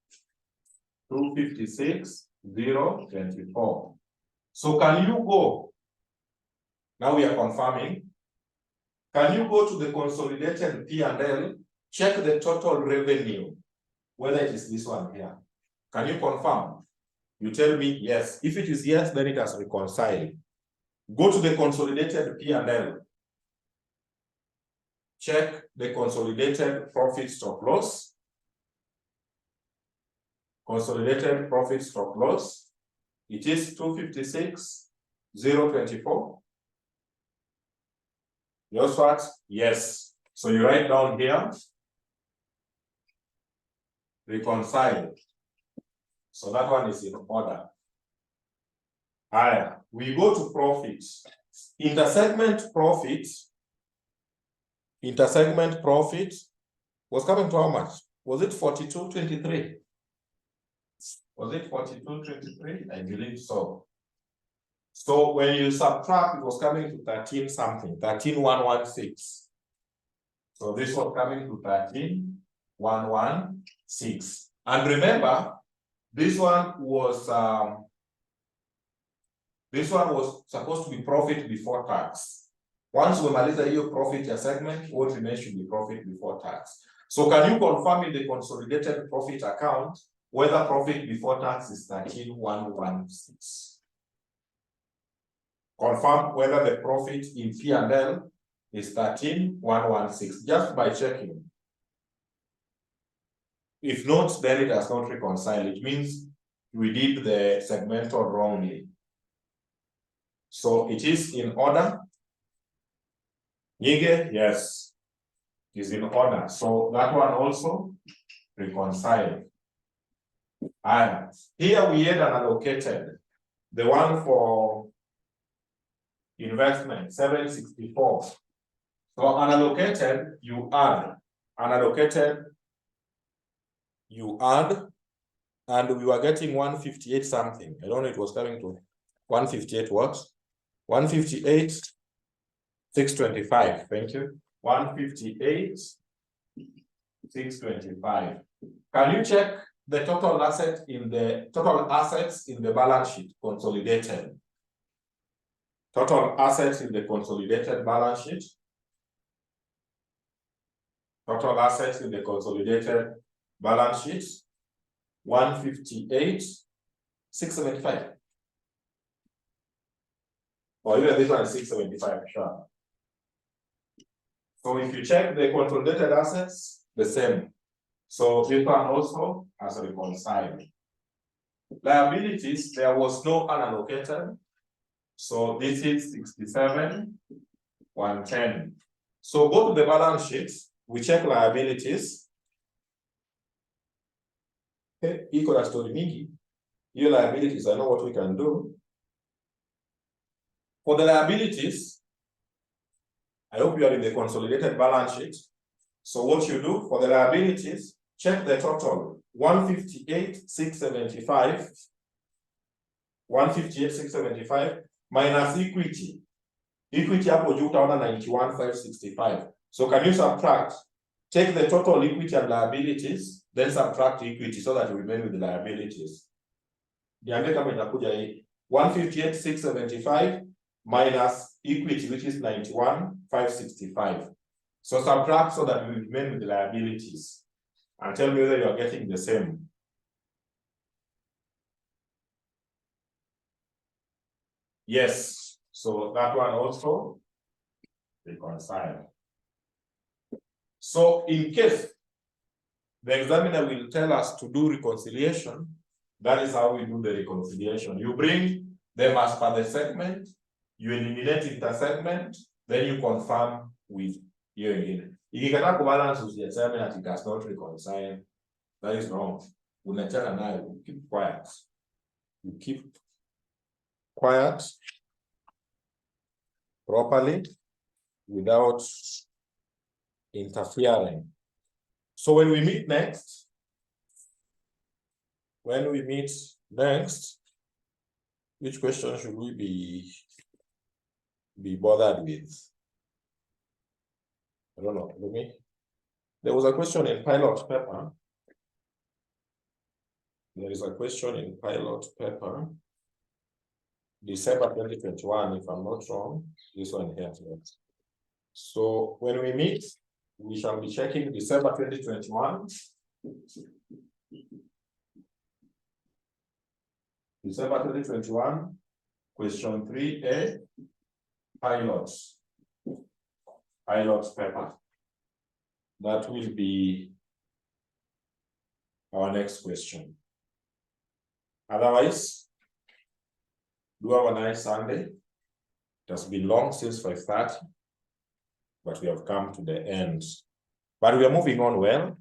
S1: 024. So can you go, now we are confirming, can you go to the consolidated P&L, check the total revenue, whether it is this one here? Can you confirm? You tell me yes. If it is yes, then it has reconciled. Go to the consolidated P&L. Check the consolidated profit stock loss. Consolidated profit stock loss. It is 256, 024. Yours what? Yes. So you write down here, reconcile. So that one is in order. Alright, we go to profit. Intersegment profit was coming to how much? Was it 42.23? Was it 42.23? I believe so. So when you subtract, it was coming to 13 something, 13,116. So this was coming to 13,116. And remember, this one was supposed to be profit before tax. Once we maliza hiyo profit ya segment, what remains should be profit before tax. So can you confirm in the consolidated profit account whether profit before tax is 13,116? Confirm whether the profit in P&L is 13,116 just by checking. If not, then it does not reconcile. It means we did the segmental wrongly. So it is in order. Nyige, yes, is in order. So that one also reconciled. And here we had unallocated, the one for investment, 764. So unallocated, you add. Unallocated, you add. And we were getting 158 something. I don't know, it was coming to 158 what? 158, 625. Thank you. 158, 625. Can you check the total assets in the balance sheet consolidated? Total assets in the consolidated balance sheet. Total assets in the consolidated balance sheet. 158, 675. Or even this one is 675, sure. So if you check the consolidated assets, the same. So this one also has reconciled. Liabilities, there was no unallocated. So this is 67,110. So go to the balance sheet, we check liabilities. Okay, equal to story mingi. Your liabilities, I know what we can do. For the liabilities, I hope you are in the consolidated balance sheet. So what you do for the liabilities, check the total. 158,675. 158,675 minus equity. Equity hapo juu utaona 91,565. So can you subtract? Take the total equity and liabilities, then subtract equity so that you remain with the liabilities. Niambie kama inakuja hii 158,675 minus equity, which is 91,565. So subtract so that we remain with the liabilities. And tell me whether you are getting the same. Yes. So that one also reconcile. So in case the examiner will tell us to do reconciliation, that is how we do the reconciliation. You bring them as per the segment, you eliminate intersegment, then you confirm with your ingine. Ikikataa kubalance usiyaseme that it does not reconcile. That is wrong. Unachana nayo, you keep quiet. You keep quiet properly without interfering. So when we meet next, which question should we be bothered with? I don't know. There was a question in pilot paper. There is a question in pilot paper. December 2021, if I'm not wrong, this one here. So when we meet, we shall be checking December 2021. December 2021, question 3A, pilots paper. That will be our next question. Otherwise, do have a nice Sunday. It has been long since 5:30, but we have come to the end. But we are moving on well.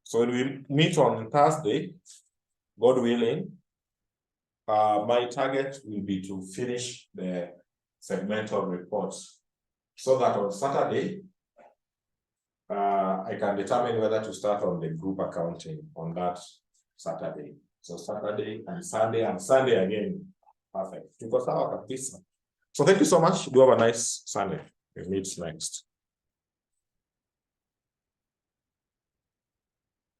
S1: So when we meet on Thursday, God willing, my target will be to finish the segmental reports so that on Saturday, I can determine whether to start on the group accounting on that Saturday. So Saturday and Sunday again. Perfect. So thank you so much. Do have a nice Sunday. We meet next.